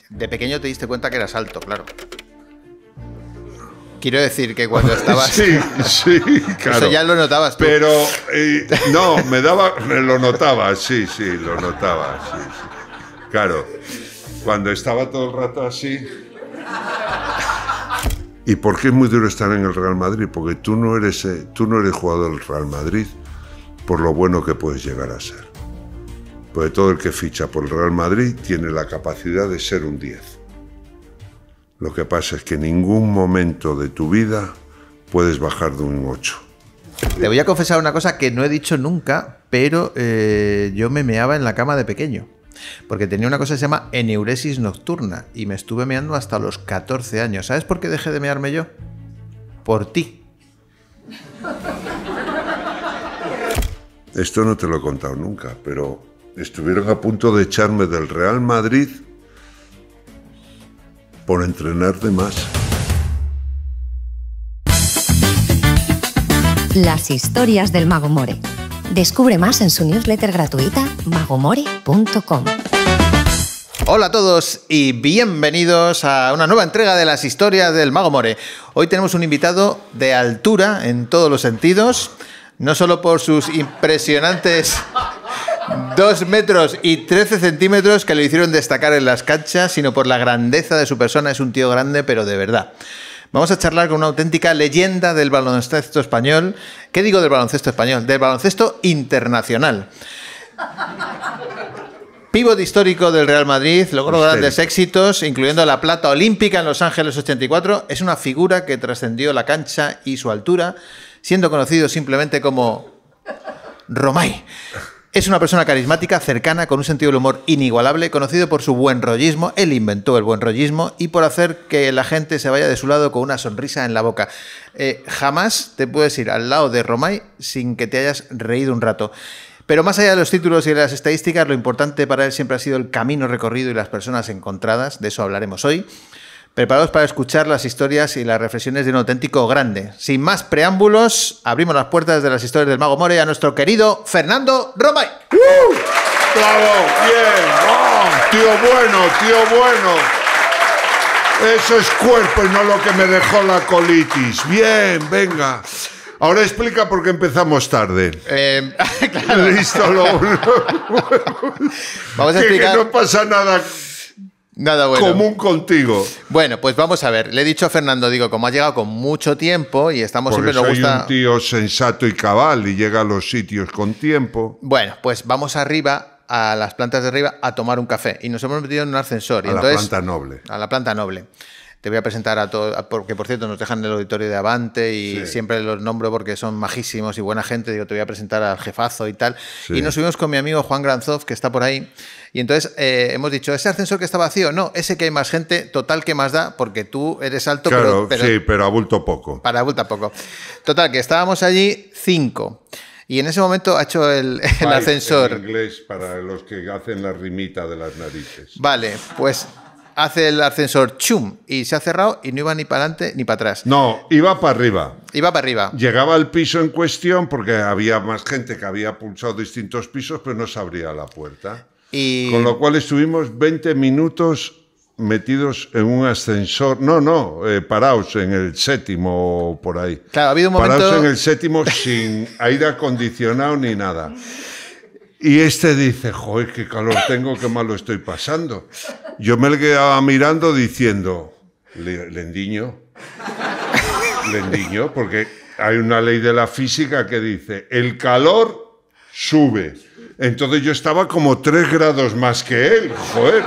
De pequeño te diste cuenta que eras alto, claro. Quiero decir que cuando estabas... Sí, claro. Eso ya lo notabas tú. Pero, no, me lo notaba, sí, lo notaba, sí. Claro, cuando estaba todo el rato así... ¿Y por qué es muy duro estar en el Real Madrid? Porque tú no eres jugador del Real Madrid por lo bueno que puedes llegar a ser. Porque todo el que ficha por el Real Madrid tiene la capacidad de ser un 10. Lo que pasa es que en ningún momento de tu vida puedes bajar de un 8. Te voy a confesar una cosa que no he dicho nunca, pero yo me meaba en la cama de pequeño. Porque tenía una cosa que se llama eneuresis nocturna y me estuve meando hasta los 14 años. ¿Sabes por qué dejé de mearme yo? Por ti. Esto no te lo he contado nunca, pero estuvieron a punto de echarme del Real Madrid por entrenar de más. Las historias del Mago More. Descubre más en su newsletter gratuita magomore.com. Hola a todos y bienvenidos a una nueva entrega de las historias del Mago More. Hoy tenemos un invitado de altura en todos los sentidos, no solo por sus impresionantes 2 metros y 13 centímetros que le hicieron destacar en las canchas, sino por la grandeza de su persona. Es un tío grande, pero de verdad. Vamos a charlar con una auténtica leyenda del baloncesto español. ¿Qué digo del baloncesto español? Del baloncesto internacional. Pívot histórico del Real Madrid, logró grandes éxitos, incluyendo la plata olímpica en Los Ángeles 84. Es una figura que trascendió la cancha y su altura, siendo conocido simplemente como Romay. Es una persona carismática, cercana, con un sentido del humor inigualable, conocido por su buen rollismo. Él inventó el buen rollismo y por hacer que la gente se vaya de su lado con una sonrisa en la boca. Jamás te puedes ir al lado de Romay sin que te hayas reído un rato. Pero más allá de los títulos y de las estadísticas, lo importante para él siempre ha sido el camino recorrido y las personas encontradas. De eso hablaremos hoy. Preparados para escuchar las historias y las reflexiones de un auténtico grande. Sin más preámbulos, abrimos las puertas de las historias del Mago More a nuestro querido Fernando Romay. ¡Bravo! ¡Bien! ¡Oh! ¡Tío bueno! Eso es cuerpo y no lo que me dejó la colitis. Bien, venga. Ahora explica por qué empezamos tarde. Claro. Listo, Vamos a explicar. Que no pasa nada bueno. Común contigo. Bueno, pues vamos a ver. Le he dicho a Fernando, digo, como ha llegado con mucho tiempo y estamos Porque siempre nos gusta... un tío sensato y cabal y llega a los sitios con tiempo. Bueno, pues vamos arriba, a las plantas de arriba, a tomar un café. Y nos hemos metido en un ascensor. Y La planta noble. A la planta noble. Te voy a presentar a todos, porque por cierto nos dejan en el auditorio de Avante y sí, siempre los nombro porque son majísimos y buena gente. Digo, te voy a presentar al jefazo y tal. Sí. Y nos subimos con mi amigo Juan Granzov, que está por ahí. Y entonces hemos dicho, ¿ese ascensor que está vacío? No, ese que hay más gente, total, ¿qué más da? Porque tú eres alto, claro, pero abulto poco. Para abulta poco. Total, que estábamos allí 5. Y en ese momento ha hecho el ascensor. En inglés, para los que hacen la rimita de las narices. Vale, pues... hace el ascensor chum y se ha cerrado y no iba ni para adelante ni para atrás. No, iba para arriba. Iba para arriba. Llegaba al piso en cuestión porque había más gente que había pulsado distintos pisos, pero no se abría la puerta. Con lo cual estuvimos 20 minutos metidos en un ascensor. Parados en el 7º por ahí. Claro, ha habido un momento... Parados en el 7º sin aire acondicionado ni nada. Y dice, joder, qué calor tengo, qué mal lo estoy pasando. Yo me le quedaba mirando diciendo, lendiño, porque hay una ley de la física que dice, el calor sube. Entonces yo estaba como 3 grados más que él, joder.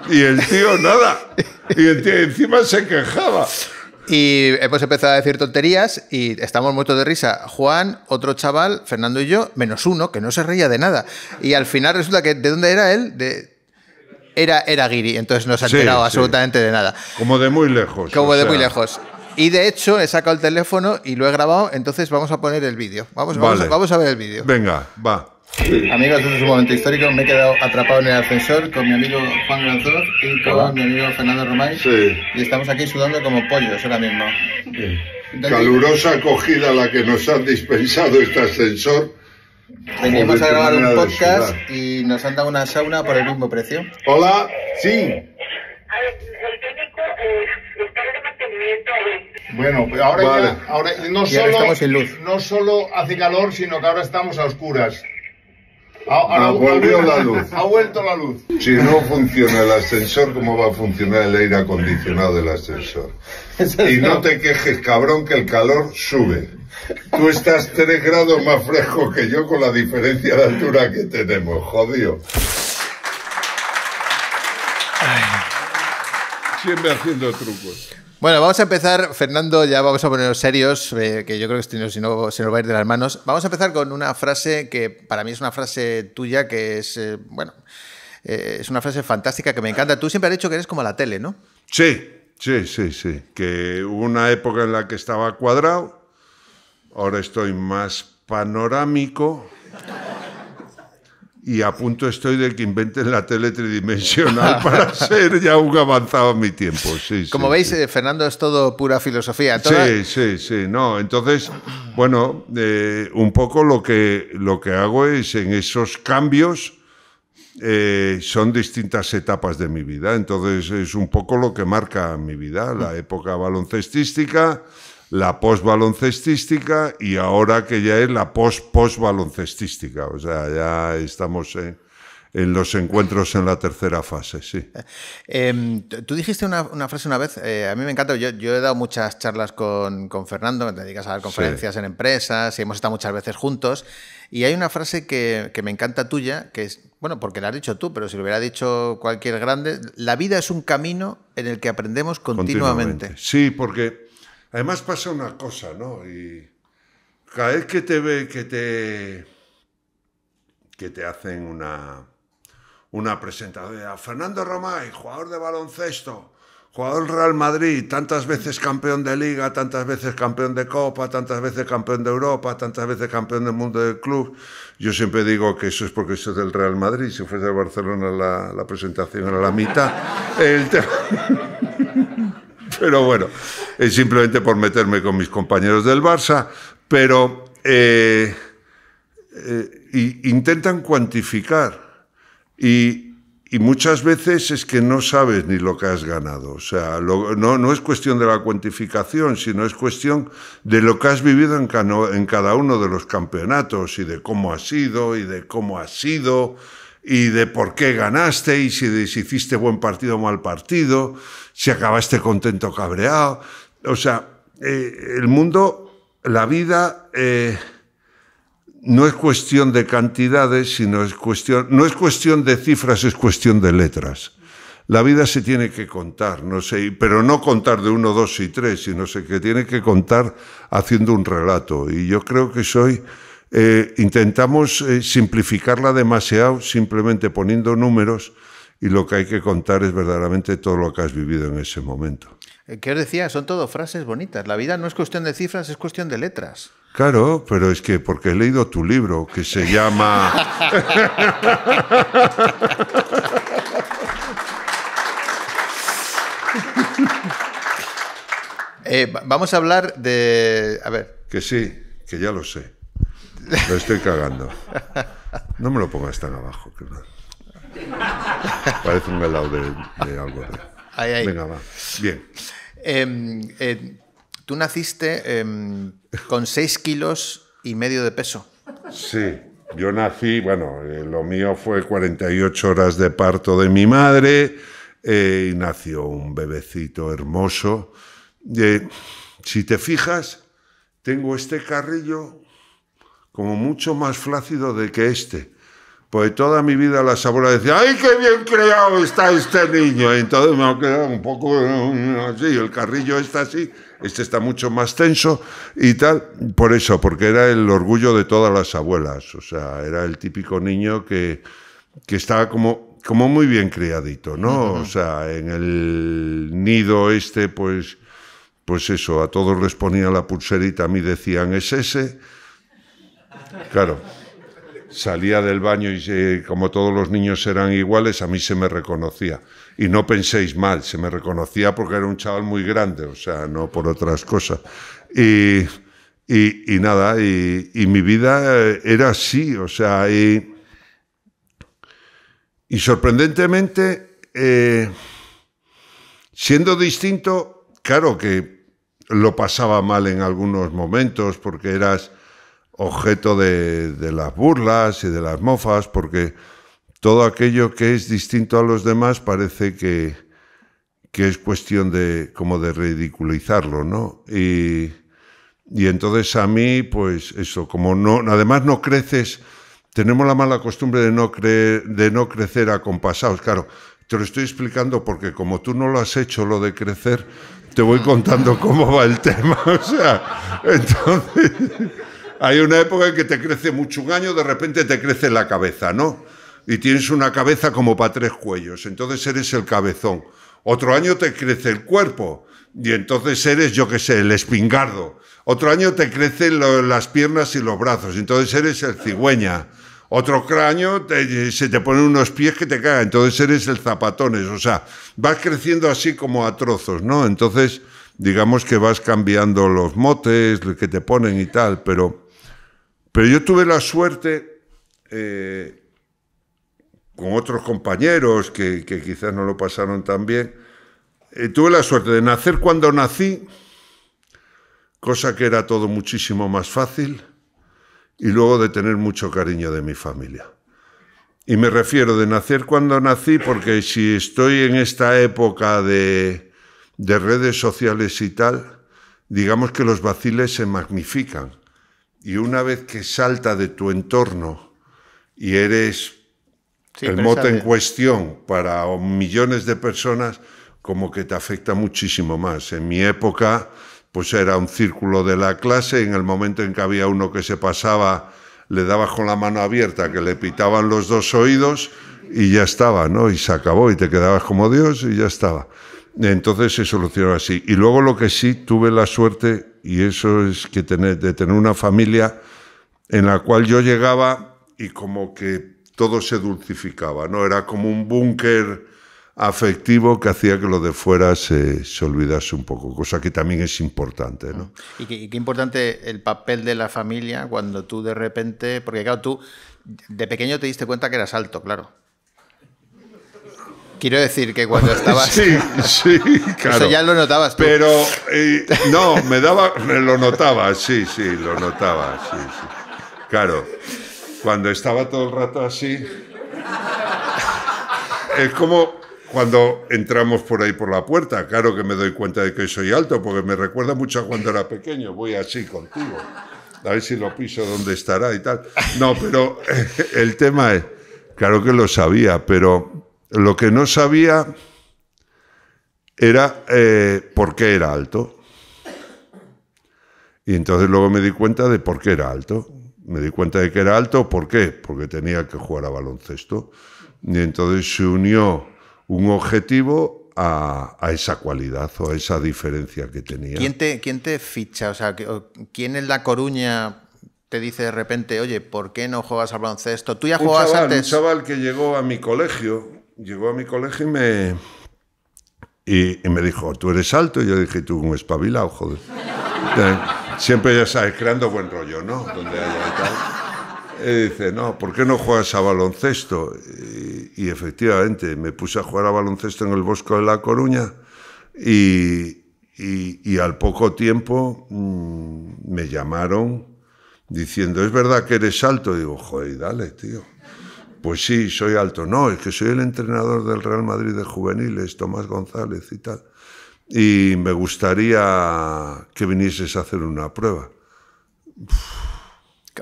Y el tío nada. Y el tío encima se quejaba. Y hemos empezado a decir tonterías y estamos muertos de risa. Juan, otro chaval, Fernando y yo, menos uno, que no se reía de nada. Y al final resulta que ¿de dónde era él? Era guiri, entonces no se ha enterado absolutamente de nada. Como de muy lejos. Muy lejos. Y de hecho he sacado el teléfono y lo he grabado, entonces vamos a poner el vídeo. Vamos a ver el vídeo. Venga, va. Amigos, este es un momento histórico. Me he quedado atrapado en el ascensor con mi amigo Juan Granzov y con mi amigo Fernando Romay. Sí. Y estamos aquí sudando como pollos ahora mismo. Entonces, calurosa acogida la que nos han dispensado este ascensor. Venimos a grabar un podcast y nos han dado una sauna por el mismo precio. Hola, sí. el técnico está de mantenimiento a ver. Bueno, pero ahora Vale. ya, ahora estamos sin luz. no solo hace calor, sino que ahora estamos a oscuras. Volvió la luz. Ha vuelto la luz. Si no funciona el ascensor, ¿cómo va a funcionar el aire acondicionado del ascensor? Y no te quejes, cabrón, que el calor sube. Tú estás 3 grados más fresco que yo con la diferencia de altura que tenemos, jodido. Siempre haciendo trucos. Bueno, vamos a empezar, Fernando, ya vamos a ponernos serios, que yo creo que si no se nos va a ir de las manos. Vamos a empezar con una frase que para mí es una frase tuya que es, es una frase fantástica que me encanta. Tú siempre has dicho que eres como la tele, ¿no? Sí. Que hubo una época en la que estaba cuadrado, ahora estoy más panorámico y a punto estoy de que inventen la tele tridimensional para ser ya un avanzado en mi tiempo. Sí, Como veis, Fernando, es todo pura filosofía. Sí. No, entonces, bueno, un poco lo que hago es en esos cambios. Son distintas etapas de mi vida, entonces es un poco lo que marca mi vida, la época baloncestística, la post-baloncestística y ahora que ya es la post-baloncestística, o sea, ya estamos en los encuentros en la tercera fase, sí. Tú dijiste una frase una vez, a mí me encanta, yo he dado muchas charlas con Fernando, te dedicas a dar conferencias en empresas y hemos estado muchas veces juntos, y hay una frase que me encanta tuya, que es, bueno, porque la has dicho tú, pero si lo hubiera dicho cualquier grande, la vida es un camino en el que aprendemos continuamente. Sí, porque además pasa una cosa, ¿no? Y cada vez que te ve, que te hacen una presentación, Fernando Romay, jugador de baloncesto, jugador del Real Madrid, tantas veces campeón de Liga, tantas veces campeón de Copa, tantas veces campeón de Europa, tantas veces campeón del mundo del club. Yo siempre digo que eso es porque eso es del Real Madrid. Si fuese de Barcelona la presentación era la mitad. Pero bueno, es simplemente por meterme con mis compañeros del Barça. Pero intentan cuantificar y muchas veces es que no sabes ni lo que has ganado. O sea, no es cuestión de la cuantificación, sino es cuestión de lo que has vivido en cada uno de los campeonatos y de cómo ha sido y de cómo ha sido y de por qué ganaste y si hiciste buen partido o mal partido, si acabaste contento o cabreado. O sea, el mundo, la vida... no es cuestión de cantidades, sino no es cuestión de cifras, es cuestión de letras. La vida se tiene que contar, no sé, pero no contar de 1, 2 y 3, sino que tiene que contar haciendo un relato. Y yo creo que intentamos simplificarla demasiado simplemente poniendo números y lo que hay que contar es verdaderamente todo lo que has vivido en ese momento. ¿Qué os decía? Son todo frases bonitas. La vida no es cuestión de cifras, es cuestión de letras. Claro, pero es que porque he leído tu libro, que se llama... Vamos a hablar de... A ver. Que sí, que ya lo sé. Lo estoy cagando. No me lo pongas tan abajo. Que no. Parece un helado de algo. Ahí. Venga, va. Bien. Tú naciste con 6,5 kilos de peso. Sí, yo nací, bueno, lo mío fue 48 horas de parto de mi madre y nació un bebecito hermoso. Si te fijas, tengo este carrillo como mucho más flácido de que este. Pues toda mi vida las abuelas decían, ¡ay, qué bien creado está este niño! Y entonces me ha quedado un poco así, el carrillo está así, este está mucho más tenso y tal. Por eso, porque era el orgullo de todas las abuelas. O sea, era el típico niño que estaba como muy bien criadito, ¿no? O sea, en el nido este, pues eso, a todos les ponía la pulserita, a mí decían, ¿es ese? Claro. Salía del baño y como todos los niños eran iguales, a mí se me reconocía. Y no penséis mal, se me reconocía porque era un chaval muy grande, o sea, no por otras cosas. Y nada, y mi vida era así, o sea, y sorprendentemente Siendo distinto, claro que lo pasaba mal en algunos momentos porque eras objeto de las burlas y de las mofas, porque todo aquello que es distinto a los demás parece que es cuestión de como de ridiculizarlo, ¿no? Y entonces a mí, pues eso, como no, además no creces, tenemos la mala costumbre de no crecer acompasados. Claro, te lo estoy explicando porque como tú no lo has hecho, lo de crecer, te voy contando cómo va el tema. O sea, entonces hay una época en que te crece mucho, un año de repente te crece la cabeza, ¿no? Y tienes una cabeza como para 3 cuellos, entonces eres el cabezón. Otro año te crece el cuerpo y entonces eres, yo qué sé, el espingardo. Otro año te crecen las piernas y los brazos, entonces eres el cigüeña. Otro año se te ponen unos pies que te cagan, entonces eres el zapatones. O sea, vas creciendo así como a trozos, ¿no? Entonces, digamos que vas cambiando los motes que te ponen y tal, pero yo tuve la suerte, con otros compañeros que quizás no lo pasaron tan bien, tuve la suerte de nacer cuando nací, cosa que era todo muchísimo más fácil, y luego de tener mucho cariño de mi familia. Y me refiero de nacer cuando nací porque si estoy en esta época de redes sociales y tal, digamos que los vaciles se magnifican. Y una vez que salta de tu entorno y eres el mote en cuestión para millones de personas, como que te afecta muchísimo más. En mi época, pues era un círculo de la clase, en el momento en que había uno que se pasaba, le dabas con la mano abierta, que le pitaban los 2 oídos y ya estaba, ¿no? Y se acabó y te quedabas como Dios y ya estaba. Entonces se solucionó así. Y luego lo que sí tuve la suerte, y eso es que de tener una familia en la cual yo llegaba y como que todo se dulcificaba, ¿no? Era como un búnker afectivo que hacía que lo de fuera se olvidase un poco, cosa que también es importante, ¿no? Y qué importante el papel de la familia cuando tú de repente, porque claro, tú de pequeño te diste cuenta que eras alto, claro. Quiero decir que cuando estabas... Sí, claro. Eso ya lo notabas tú. Pero, no, me lo notaba, sí, lo notaba, sí. Claro, cuando estaba todo el rato así... Es como cuando entramos por ahí por la puerta, claro que me doy cuenta de que soy alto, porque me recuerda mucho a cuando era pequeño, voy así contigo, a ver si lo piso donde estará y tal. No, pero el tema es, claro que lo sabía, pero lo que no sabía era por qué era alto. Y entonces luego me di cuenta de por qué era alto. Me di cuenta de que era alto, ¿por qué? Porque tenía que jugar a baloncesto. Y entonces se unió un objetivo a esa cualidad o a esa diferencia que tenía. ¿Quién te ficha? O sea, ¿quién en La Coruña te dice de repente, oye, ¿por qué no juegas al baloncesto? ¿Tú ya jugabas antes? Un chaval que llegó a mi colegio y me dijo, ¿tú eres alto? Y yo dije, tú un espabilado, joder. Siempre, ya sabes, creando buen rollo, ¿no? Donde haya y tal. Y dice, no, ¿por qué no juegas a baloncesto? Y efectivamente, me puse a jugar a baloncesto en el Bosco de La Coruña y al poco tiempo me llamaron diciendo, ¿es verdad que eres alto? Y digo, joder, dale, tío. Pues sí, soy alto. No, es que soy el entrenador del Real Madrid de juveniles, Tomás González y tal. Y me gustaría que vinieses a hacer una prueba.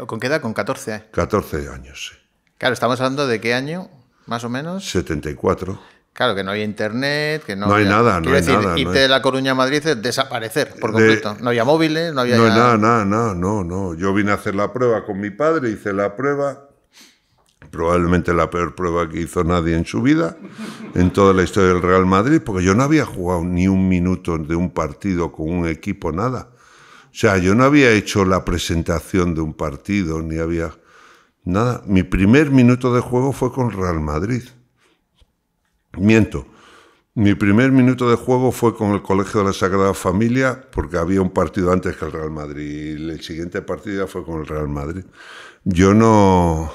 ¿Con qué edad? ¿Con 14? 14 años, sí. Claro, estamos hablando de qué año, más o menos. 74. Claro, que no había internet, que no hay nada, no hay nada. Irte de La Coruña a Madrid es desaparecer por completo. No había móviles, no había... No. Yo vine a hacer la prueba con mi padre, hice la prueba, probablemente la peor prueba que hizo nadie en su vida, en toda la historia del Real Madrid, porque yo no había jugado ni un minuto de un partido con un equipo, nada. O sea, yo no había hecho la presentación de un partido, ni había nada. Mi primer minuto de juego fue con Real Madrid. Miento. Mi primer minuto de juego fue con el Colegio de la Sagrada Familia, porque había un partido antes que el Real Madrid. Y el siguiente partido ya fue con el Real Madrid. Yo no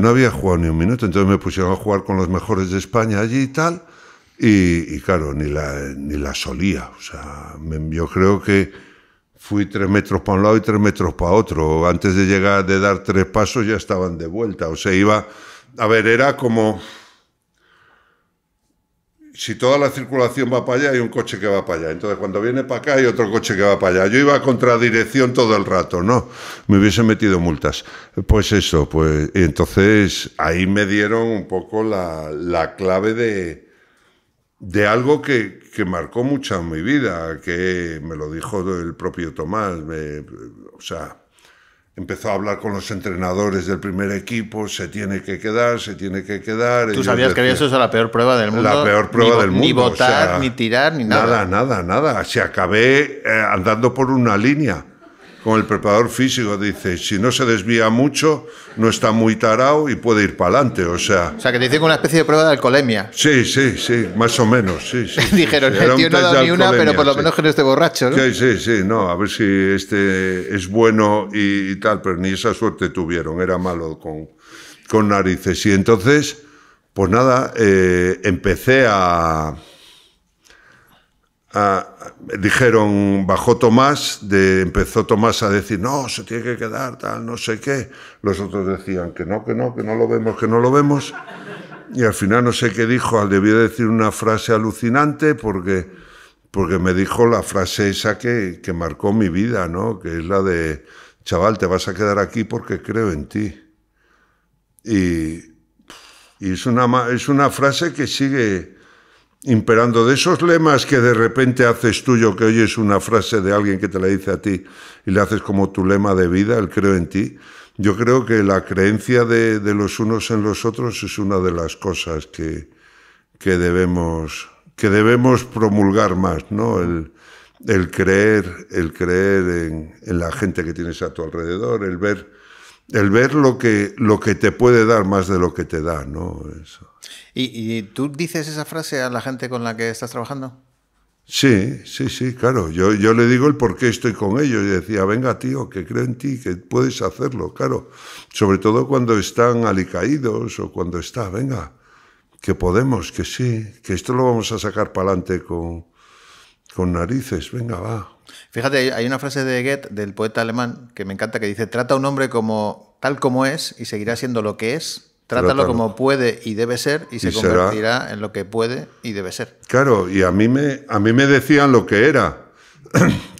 había jugado ni un minuto, entonces me pusieron a jugar con los mejores de España allí y tal. y claro, ni la solía. O sea, yo creo que fui 3 metros para un lado y 3 metros para otro. Antes de dar 3 pasos ya estaban de vuelta. O sea, era como... Si toda la circulación va para allá, hay un coche que va para allá. Entonces, cuando viene para acá, hay otro coche que va para allá. Yo iba a contradirección todo el rato, ¿no? Me hubiesen metido multas. Pues eso, pues... Y entonces, ahí me dieron un poco la clave de algo que marcó mucho en mi vida, que me lo dijo el propio Tomás. O sea... Empezó a hablar con los entrenadores del primer equipo, se tiene que quedar. Tú sabías que había eso, la peor prueba del mundo. La peor prueba del mundo. Ni votar, o sea, ni tirar, ni nada. Nada. Se acabé andando por una línea con el preparador físico. Dice, si no se desvía mucho, no está muy tarao y puede ir para adelante. O sea, que te hicieron una especie de prueba de alcoholemia. Sí, más o menos, sí. Dijeron, el tío no ha dado ni una, pero por lo menos que no esté borracho, ¿no? Sí, no, a ver si este es bueno y tal, pero ni esa suerte tuvieron, era malo con narices. Y entonces, pues nada, empecé dijeron, bajó Tomás, empezó Tomás a decir, no, se tiene que quedar, tal, no sé qué. Los otros decían que no lo vemos. Y al final no sé qué dijo, debía decir una frase alucinante porque me dijo la frase esa que marcó mi vida, ¿no? Que es la de, chaval, te vas a quedar aquí porque creo en ti. Y es una frase que sigue imperando, de esos lemas que de repente haces tuyo, que oyes una frase de alguien que te la dice a ti y le haces como tu lema de vida, el creo en ti. Yo creo que la creencia de los unos en los otros es una de las cosas que debemos promulgar más, ¿no? El creer en la gente que tienes a tu alrededor, el ver lo que te puede dar más de lo que te da, ¿no? Eso. ¿Y tú dices esa frase a la gente con la que estás trabajando? Sí, claro. Yo le digo el por qué estoy con ellos. Y decía, venga, tío, que creo en ti, que puedes hacerlo, claro. Sobre todo cuando están alicaídos o cuando venga, que podemos, que sí, que esto lo vamos a sacar para adelante con narices, venga, va. Fíjate, hay una frase de Goethe, del poeta alemán, que me encanta, que dice, trata a un hombre tal como es y seguirá siendo lo que es. Trátalo como puede y debe ser y se convertirá en lo que puede y debe ser. Claro, y a mí me decían lo que era.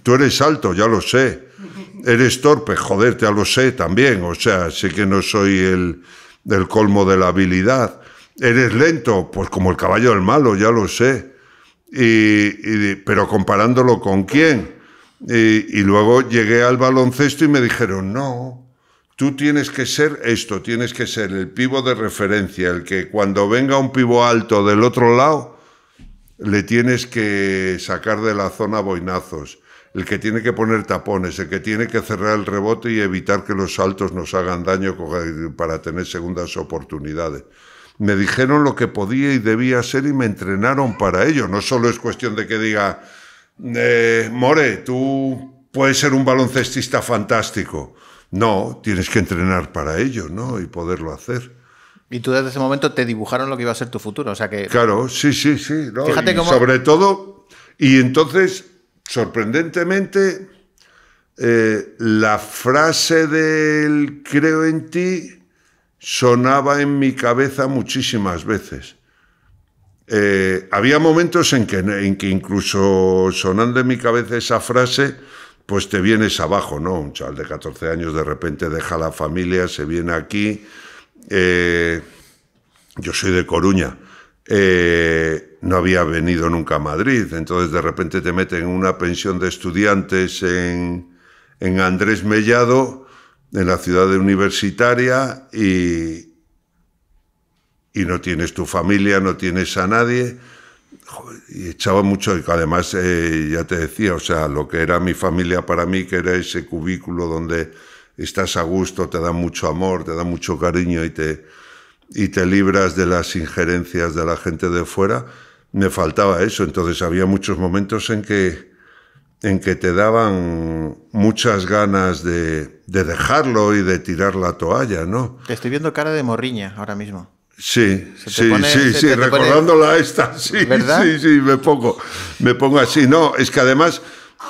Tú eres alto, ya lo sé. Eres torpe, joder, ya lo sé también. O sea, sé que no soy el colmo de la habilidad. Eres lento, pues como el caballo del malo, ya lo sé. Pero comparándolo con quién. Y luego llegué al baloncesto y me dijeron, no, tú tienes que ser esto, tienes que ser el pivo de referencia, el que cuando venga un pivo alto del otro lado, le tienes que sacar de la zona boinazos, el que tiene que poner tapones, el que tiene que cerrar el rebote y evitar que los saltos nos hagan daño para tener segundas oportunidades. Me dijeron lo que podía y debía ser y me entrenaron para ello. No solo es cuestión de que diga, More, tú puedes ser un baloncestista fantástico. No, tienes que entrenar para ello, ¿no? Y poderlo hacer. Y tú desde ese momento te dibujaron lo que iba a ser tu futuro, o sea que... Claro, sí, ¿no? Fíjate cómo... Sobre todo, y entonces, sorprendentemente, la frase del creo en ti sonaba en mi cabeza muchísimas veces. Había momentos en que incluso sonando en mi cabeza esa frase, pues te vienes abajo, ¿no? Un chaval de 14 años de repente deja la familia, se viene aquí. Yo soy de Coruña. No había venido nunca a Madrid, entonces de repente te meten en una pensión de estudiantes en Andrés Mellado, en la ciudad universitaria, y no tienes tu familia, no tienes a nadie. Y echaba mucho, y además ya te decía, o sea, lo que era mi familia para mí, que era ese cubículo donde estás a gusto, te da mucho amor, te da mucho cariño y te libras de las injerencias de la gente de fuera, me faltaba eso. Entonces había muchos momentos en que te daban muchas ganas de dejarlo y de tirar la toalla, ¿no? Te estoy viendo cara de morriña ahora mismo. Sí, pone, recordándola esta, sí, ¿verdad? sí, me pongo así. No, es que además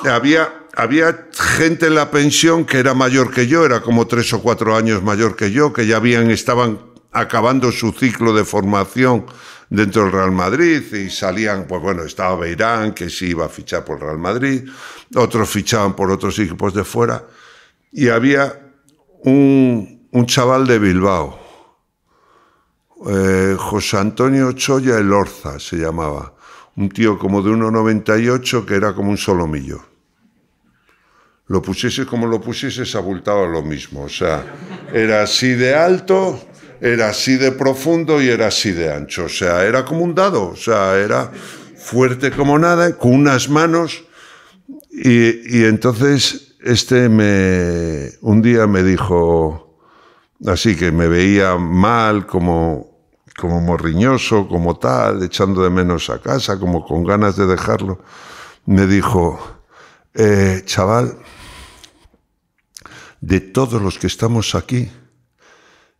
había gente en la pensión que era mayor que yo, era como 3 o 4 años mayor que yo, que ya estaban acabando su ciclo de formación dentro del Real Madrid y salían, pues bueno, estaba Beirán, que sí iba a fichar por el Real Madrid, otros fichaban por otros equipos de fuera, y había un chaval de Bilbao, José Antonio Choya Elorza se llamaba, un tío como de 1,98 que era como un solomillo. Lo pusieses como lo pusieses, abultaba lo mismo. O sea, era así de alto, era así de profundo y era así de ancho. O sea, era como un dado. O sea, era fuerte como nada, con unas manos. Y entonces un día me dijo, así que me veía mal, como morriñoso, como tal, echando de menos a casa, como con ganas de dejarlo, me dijo, chaval, de todos los que estamos aquí,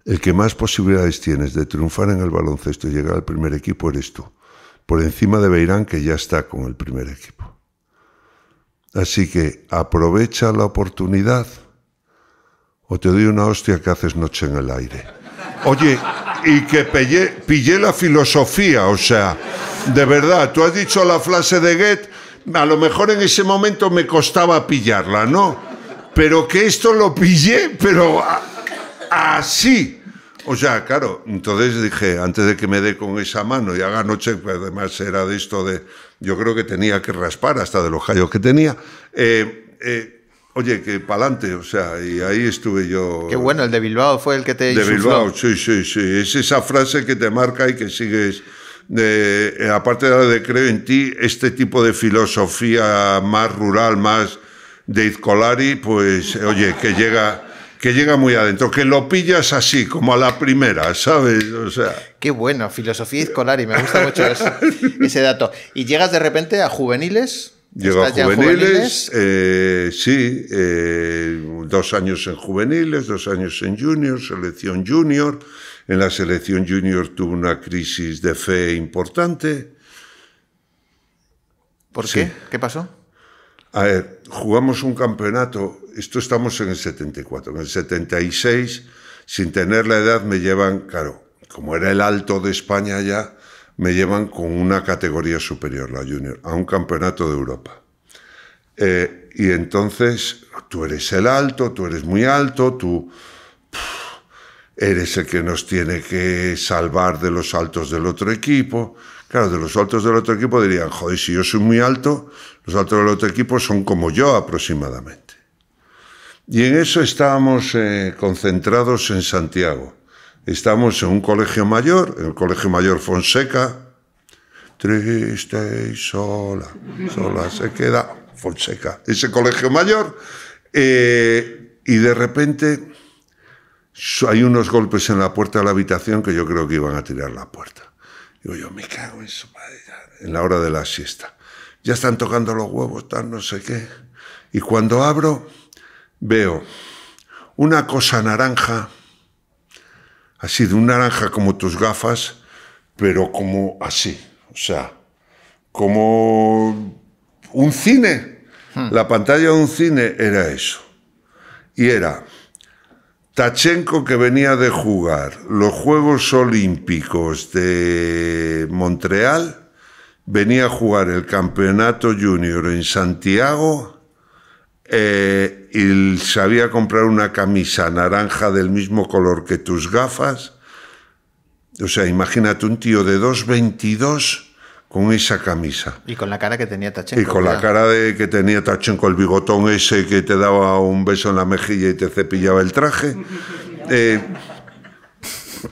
el que más posibilidades tienes de triunfar en el baloncesto y llegar al primer equipo eres tú, por encima de Beirán, que ya está con el primer equipo. Así que aprovecha la oportunidad o te doy una hostia que haces noche en el aire. Oye, y que pillé la filosofía, o sea, de verdad, tú has dicho la frase de Goethe, a lo mejor en ese momento me costaba pillarla, ¿no? Pero que esto lo pillé, pero así. O sea, claro, entonces dije, antes de que me dé con esa mano y haga noche, pues además era de esto de, yo creo que tenía que raspar hasta de los callos que tenía, oye, que pa'lante, o sea, y ahí estuve yo. Qué bueno, el de Bilbao fue el que te De insufló. Bilbao, sí. Es esa frase que te marca y que sigues. Aparte de la de creo en ti, este tipo de filosofía más rural, más de Izcolari, pues, oye, que llega muy adentro, que lo pillas así, como a la primera, ¿sabes? O sea. Qué bueno, filosofía Izcolari, me gusta mucho ese dato. Y llegas de repente a juveniles. Llego a juveniles, sí, 2 años en juveniles, 2 años en junior, selección junior. En la selección junior tuve una crisis de fe importante. ¿Por Sí. qué? ¿Qué pasó? A ver, jugamos un campeonato, esto estamos en el 74, en el 76, sin tener la edad me llevan, claro, como era el alto de España ya, me llevan con una categoría superior, la junior, a un campeonato de Europa. Y entonces, tú eres el alto, tú eres muy alto, tú eres el que nos tiene que salvar de los altos del otro equipo. Claro, de los altos del otro equipo dirían, joder, si yo soy muy alto, los altos del otro equipo son como yo aproximadamente. Y en eso estábamos concentrados en Santiago. Estábamos en un colegio mayor, en el Colegio Mayor Fonseca. Triste y sola se queda Fonseca. Ese colegio mayor. Y de repente hay unos golpes en la puerta de la habitación que yo creo que iban a tirar la puerta. Digo yo, me cago en su madre, en la hora de la siesta. Ya están tocando los huevos, tal, no sé qué. Y cuando abro, veo una cosa naranja, así de un naranja como tus gafas, pero como así, o sea, como un cine. La pantalla de un cine era eso. Y era Tachenko, que venía de jugar los Juegos Olímpicos de Montreal, venía a jugar el campeonato junior en Santiago y sabía comprar una camisa naranja del mismo color que tus gafas. O sea, imagínate un tío de 2,22 con esa camisa. Y con la cara que tenía Tachenko. Y con la cara que tenía Tachenko, el bigotón ese que te daba un beso en la mejilla y te cepillaba el traje.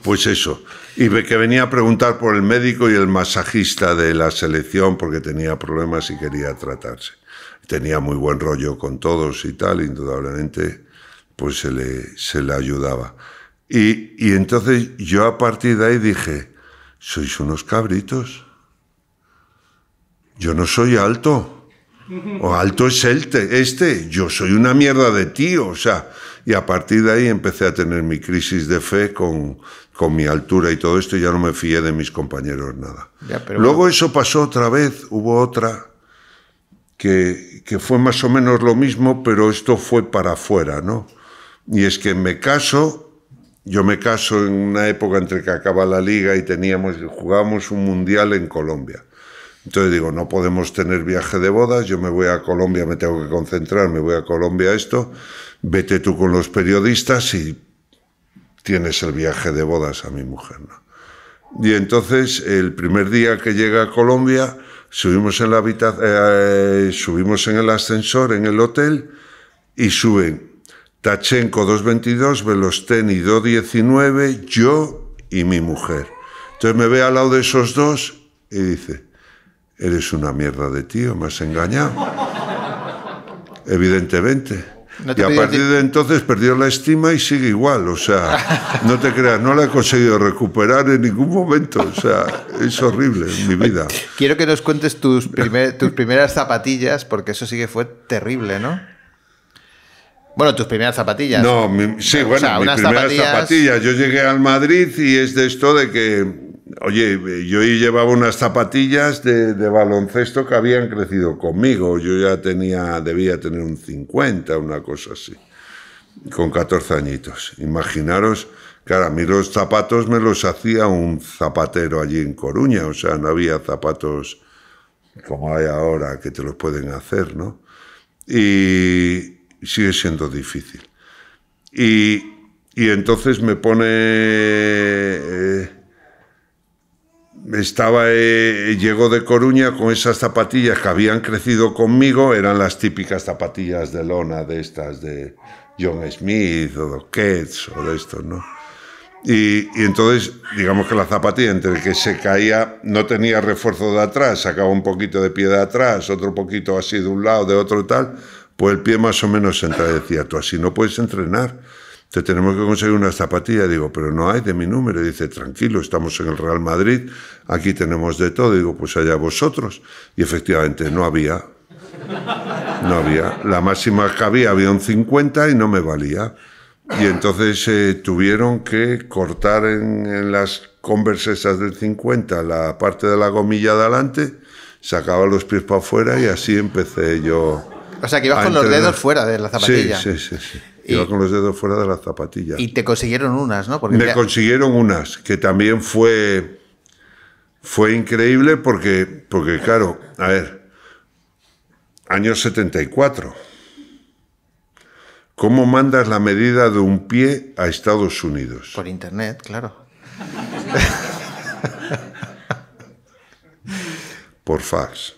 Pues eso. Y que venía a preguntar por el médico y el masajista de la selección porque tenía problemas y quería tratarse. Tenía muy buen rollo con todos y tal, indudablemente, pues se le ayudaba. Y entonces yo a partir de ahí dije, sois unos cabritos. Yo no soy alto. O alto es yo soy una mierda de tío, o sea. Y a partir de ahí empecé a tener mi crisis de fe con mi altura y todo esto, y ya no me fié de mis compañeros nada. Ya, pero luego bueno, eso pasó otra vez, hubo otra que fue más o menos lo mismo, pero esto fue para afuera, ¿no? Y es que yo me caso en una época entre que acaba la liga y jugábamos un mundial en Colombia. Entonces digo, no podemos tener viaje de bodas, yo me voy a Colombia, me tengo que concentrar, me voy a Colombia vete tú con los periodistas y tienes el viaje de bodas a mi mujer, ¿no? Y entonces el primer día que llega a Colombia subimos en el ascensor en el hotel y suben Tachenko 2.22, Velosteni 2.19, yo y mi mujer. Entonces me ve al lado de esos dos y dice, eres una mierda de tío, me has engañado. Evidentemente. Y a partir de entonces perdió la estima y sigue igual, o sea, no te creas, no la he conseguido recuperar en ningún momento, o sea, es horrible en mi vida. Quiero que nos cuentes tus primeras zapatillas, porque eso sí que fue terrible, ¿no? Bueno, tus primeras zapatillas. No, mis primeras zapatillas. Yo llegué al Madrid y es de esto de que, oye, yo llevaba unas zapatillas de baloncesto que habían crecido conmigo. Yo ya debía tener un 50, una cosa así, con 14 añitos. Imaginaros, claro, a mí los zapatos me los hacía un zapatero allí en Coruña, o sea, no había zapatos como hay ahora que te los pueden hacer, ¿no? Y sigue siendo difícil. Y entonces me pone... llegó de Coruña con esas zapatillas que habían crecido conmigo, eran las típicas zapatillas de lona de estas de John Smith o de Keds o de estos, ¿no? Y entonces, digamos que la zapatilla entre que se caía, no tenía refuerzo de atrás, sacaba un poquito de pie de atrás, otro poquito así de un lado, de otro tal, pues el pie más o menos se entra. Decía, tú así no puedes entrenar. Te tenemos que conseguir una zapatilla. Digo, pero no hay de mi número. Dice, tranquilo, estamos en el Real Madrid, aquí tenemos de todo. Digo, pues allá vosotros. Y efectivamente, no había. No había. La máxima que había un 50 y no me valía. Y entonces tuvieron que cortar en las Converse esas del 50 la parte de la gomilla de adelante, sacaba los pies para afuera y así empecé yo. O sea, que ibas con los dedos fuera de la zapatilla. Sí. Iba con los dedos fuera de la zapatilla. Y te consiguieron unas, ¿no? Me consiguieron unas, que también fue increíble porque, claro, a ver, año 74. ¿Cómo mandas la medida de un pie a Estados Unidos? Por internet, claro. Por fax.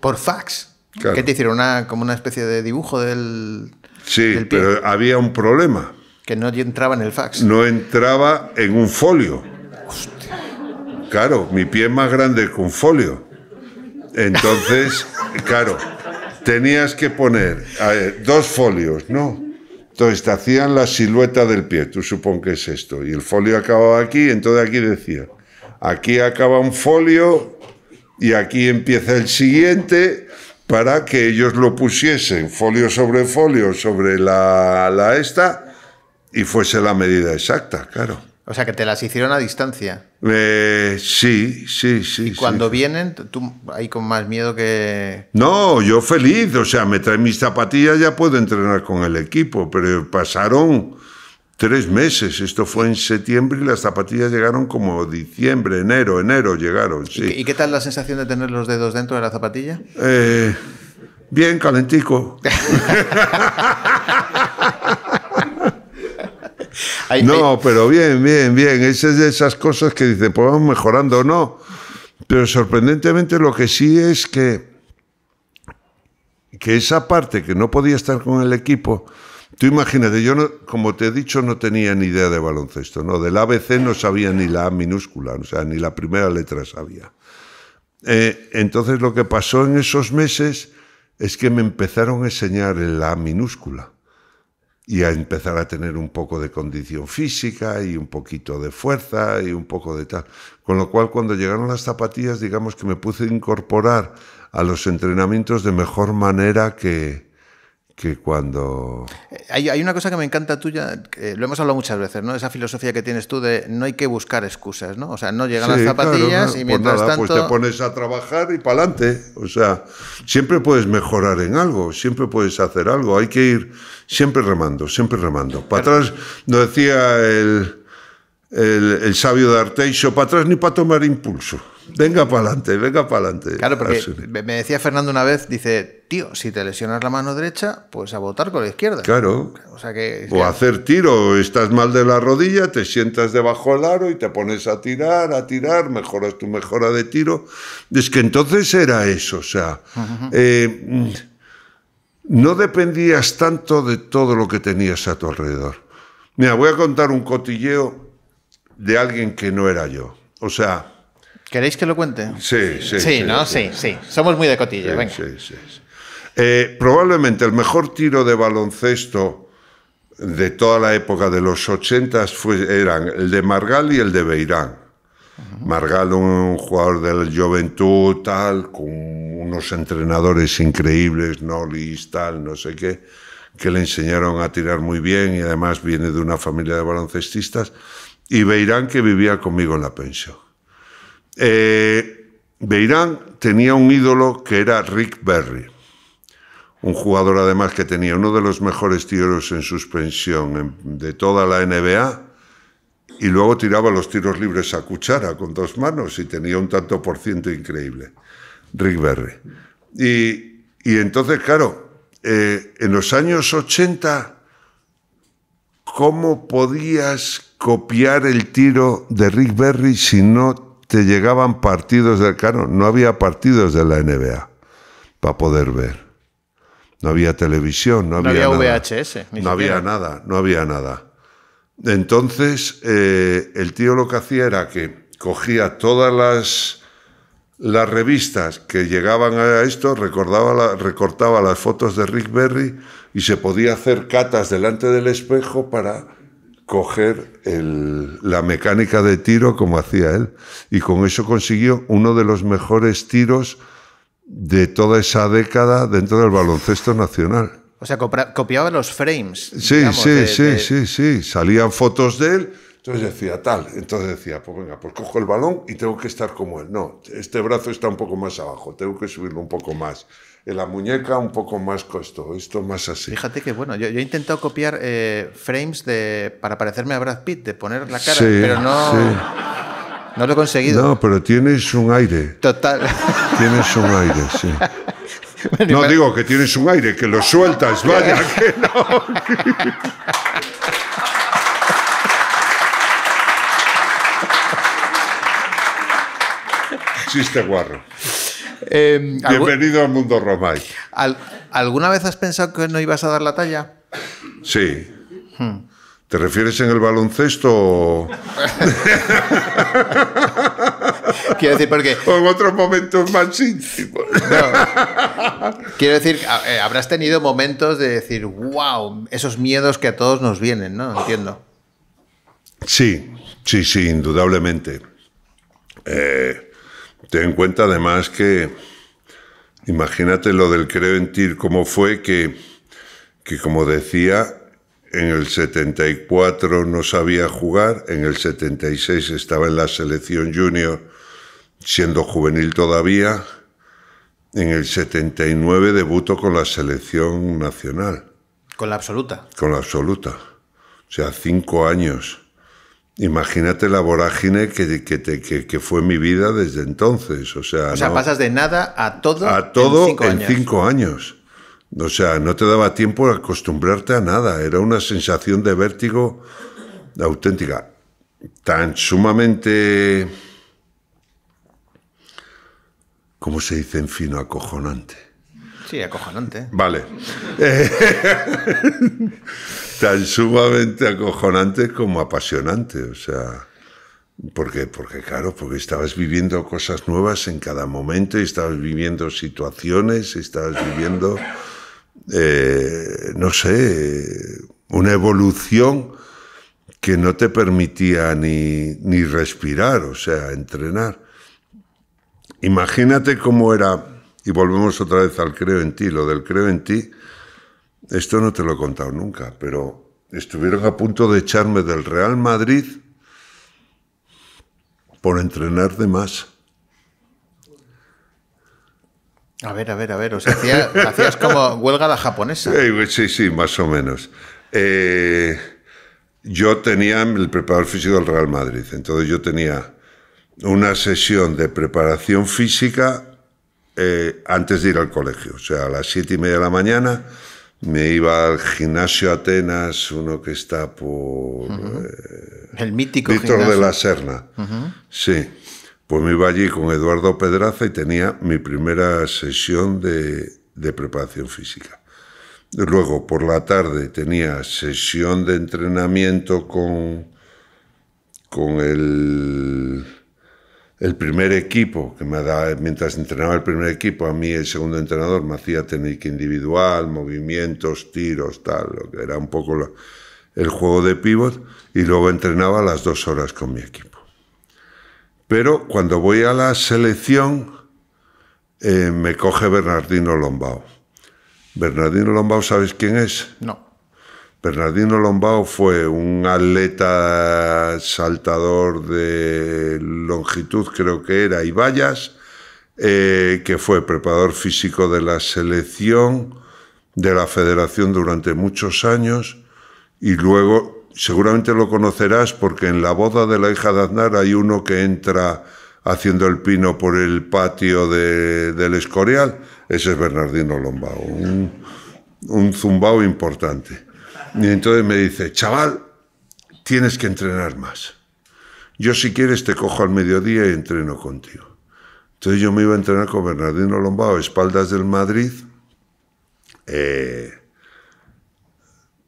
¿Por fax? Claro. ¿Qué te hicieron? Como una especie de dibujo del pie? Pero había un problema. Que no entraba en el fax. No entraba en un folio. Hostia. Claro, mi pie es más grande que un folio. Entonces, claro, tenías que poner, a ver, 2 folios, ¿no? Entonces te hacían la silueta del pie, tú supón que es esto, y el folio acababa aquí, entonces aquí decía, aquí acaba un folio y aquí empieza el siguiente, para que ellos lo pusiesen folio sobre la esta y fuese la medida exacta, claro. O sea, que te las hicieron a distancia. Sí. Y cuando vienen, tú ahí con más miedo que... No, yo feliz, o sea, me traen mis zapatillas, ya puedo entrenar con el equipo, pero pasaron 3 meses, esto fue en septiembre y las zapatillas llegaron como diciembre, enero llegaron, sí. ¿Y qué tal la sensación de tener los dedos dentro de la zapatilla? Bien, calentico. No, pero bien. Esa es de esas cosas que dicen, pues vamos mejorando, no. Pero sorprendentemente lo que sí es que esa parte que no podía estar con el equipo, tú imagínate, yo, no, como te he dicho, no tenía ni idea de baloncesto, ¿no? Del ABC no sabía ni la A minúscula, o sea, ni la primera letra sabía. Entonces lo que pasó en esos meses es que me empezaron a enseñar la A minúscula. Y a empezar a tener un poco de condición física y un poquito de fuerza y un poco de tal. Con lo cual, cuando llegaron las zapatillas, digamos que me puse a incorporar a los entrenamientos de mejor manera que que cuando... Hay una cosa que me encanta tuya, lo hemos hablado muchas veces, ¿no? Esa filosofía que tienes tú de no hay que buscar excusas, ¿no? O sea, no llegan las zapatillas, claro, y mientras pues nada, tanto... pues te pones a trabajar y para adelante. O sea, siempre puedes mejorar en algo, siempre puedes hacer algo. Hay que ir siempre remando, siempre remando. Para atrás, nos decía el sabio de Arteixo, para atrás ni para tomar impulso. Venga para adelante, venga para adelante. Claro, porque me decía Fernando una vez, dice, tío, si te lesionas la mano derecha, pues a botar con la izquierda. Claro. O sea que... O hacer tiro, estás mal de la rodilla, te sientas debajo del aro y te pones a tirar, mejoras tu mejora de tiro. Es que entonces era eso, o sea... no dependías tanto de todo lo que tenías a tu alrededor. Mira, voy a contar un cotilleo de alguien que no era yo. O sea... ¿Queréis que lo cuente? Sí. Sí, ¿no? Sí. Somos muy de cotillo, venga. Sí. Probablemente el mejor tiro de baloncesto de toda la época de los 80 eran el de Margal y el de Beirán. Margal, un jugador del Juventud, tal, con unos entrenadores increíbles, Nolis, tal, no sé qué, que le enseñaron a tirar muy bien y además viene de una familia de baloncestistas. Y Beirán, que vivía conmigo en la pensión. Beirán tenía un ídolo que era Rick Barry, un jugador además que tenía uno de los mejores tiros en suspensión de toda la NBA y luego tiraba los tiros libres a cuchara con 2 manos y tenía un tanto por ciento increíble, Rick Barry. Y entonces, claro, en los años 80, ¿cómo podías copiar el tiro de Rick Barry si no te llegaban partidos del... Claro, no había partidos de la NBA para poder ver. No había televisión, no había nada. VHS. No había nada. Entonces, el tío lo que hacía era que cogía todas las revistas que llegaban a esto, recortaba las fotos de Rick Barry y se podía hacer catas delante del espejo para... coger la mecánica de tiro como hacía él y con eso consiguió uno de los mejores tiros de toda esa década dentro del baloncesto nacional. O sea, copiaba los frames. Sí, digamos, sí. Salían fotos de él, entonces decía, pues venga, pues cojo el balón y tengo que estar como él. No, este brazo está un poco más abajo, tengo que subirlo un poco más. En la muñeca un poco más esto más así. Fíjate que bueno, yo he intentado copiar frames para parecerme a Brad Pitt, de poner la cara, pero no lo he conseguido. No, pero tienes un aire. Total. Tienes un aire, sí. No digo que tienes un aire, que lo sueltas, vaya, que no. Chiste guarro. Bienvenido al mundo Romay. ¿Alguna vez has pensado que no ibas a dar la talla? Sí. ¿Te refieres en el baloncesto? Quiero decir, porque... O en otros momentos más íntimos. No. Quiero decir, habrás tenido momentos de decir, wow, esos miedos que a todos nos vienen, ¿no? Entiendo. Sí, indudablemente. Ten en cuenta además que, imagínate lo del Creo en Ti, cómo fue que como decía, en el 74 no sabía jugar, en el 76 estaba en la selección junior, siendo juvenil todavía, en el 79 debutó con la selección nacional. ¿Con la absoluta? Con la absoluta. O sea, 5 años. Imagínate la vorágine que fue mi vida desde entonces. O sea, pasas de nada a todo en 5 años. O sea, no te daba tiempo a acostumbrarte a nada. Era una sensación de vértigo auténtica. Tan sumamente... ¿Cómo se dice en fino? Acojonante. Sí, acojonante. Vale. Tan sumamente acojonante como apasionante, o sea, porque estabas viviendo cosas nuevas en cada momento y estabas viviendo situaciones, estabas viviendo, no sé, una evolución que no te permitía ni respirar, o sea, entrenar. Imagínate cómo era, y volvemos otra vez al Creo en Ti, lo del Creo en Ti, esto no te lo he contado nunca, pero estuvieron a punto de echarme del Real Madrid por entrenar de más. A ver, o sea, hacías como huelga la japonesa. Sí, más o menos. Yo tenía el preparador físico del Real Madrid, entonces yo tenía una sesión de preparación física antes de ir al colegio, o sea, a las 7:30 de la mañana me iba al gimnasio Atenas, uno que está por... el mítico Víctor gimnasio de la Serna. Sí, pues me iba allí con Eduardo Pedraza y tenía mi primera sesión de preparación física. Luego, por la tarde, tenía sesión de entrenamiento con el primer equipo, que me da, mientras entrenaba el primer equipo, a mí el segundo entrenador me hacía técnica individual, movimientos, tiros, tal, lo que era un poco el juego de pívot, y luego entrenaba las 2 horas con mi equipo. Pero cuando voy a la selección, me coge Bernardino Lombao. Bernardino Lombao, ¿sabes quién es? No. Bernardino Lombao fue un atleta saltador de longitud, creo que era, y vallas, que fue preparador físico de la selección, de la federación durante muchos años, y luego, seguramente lo conocerás, porque en la boda de la hija de Aznar hay uno que entra haciendo el pino por el patio del Escorial. Ese es Bernardino Lombao, un zumbao importante. Y entonces me dice, chaval, tienes que entrenar más. Yo, si quieres, te cojo al mediodía y entreno contigo. Entonces yo me iba a entrenar con Bernardino Lombao a espaldas del Madrid,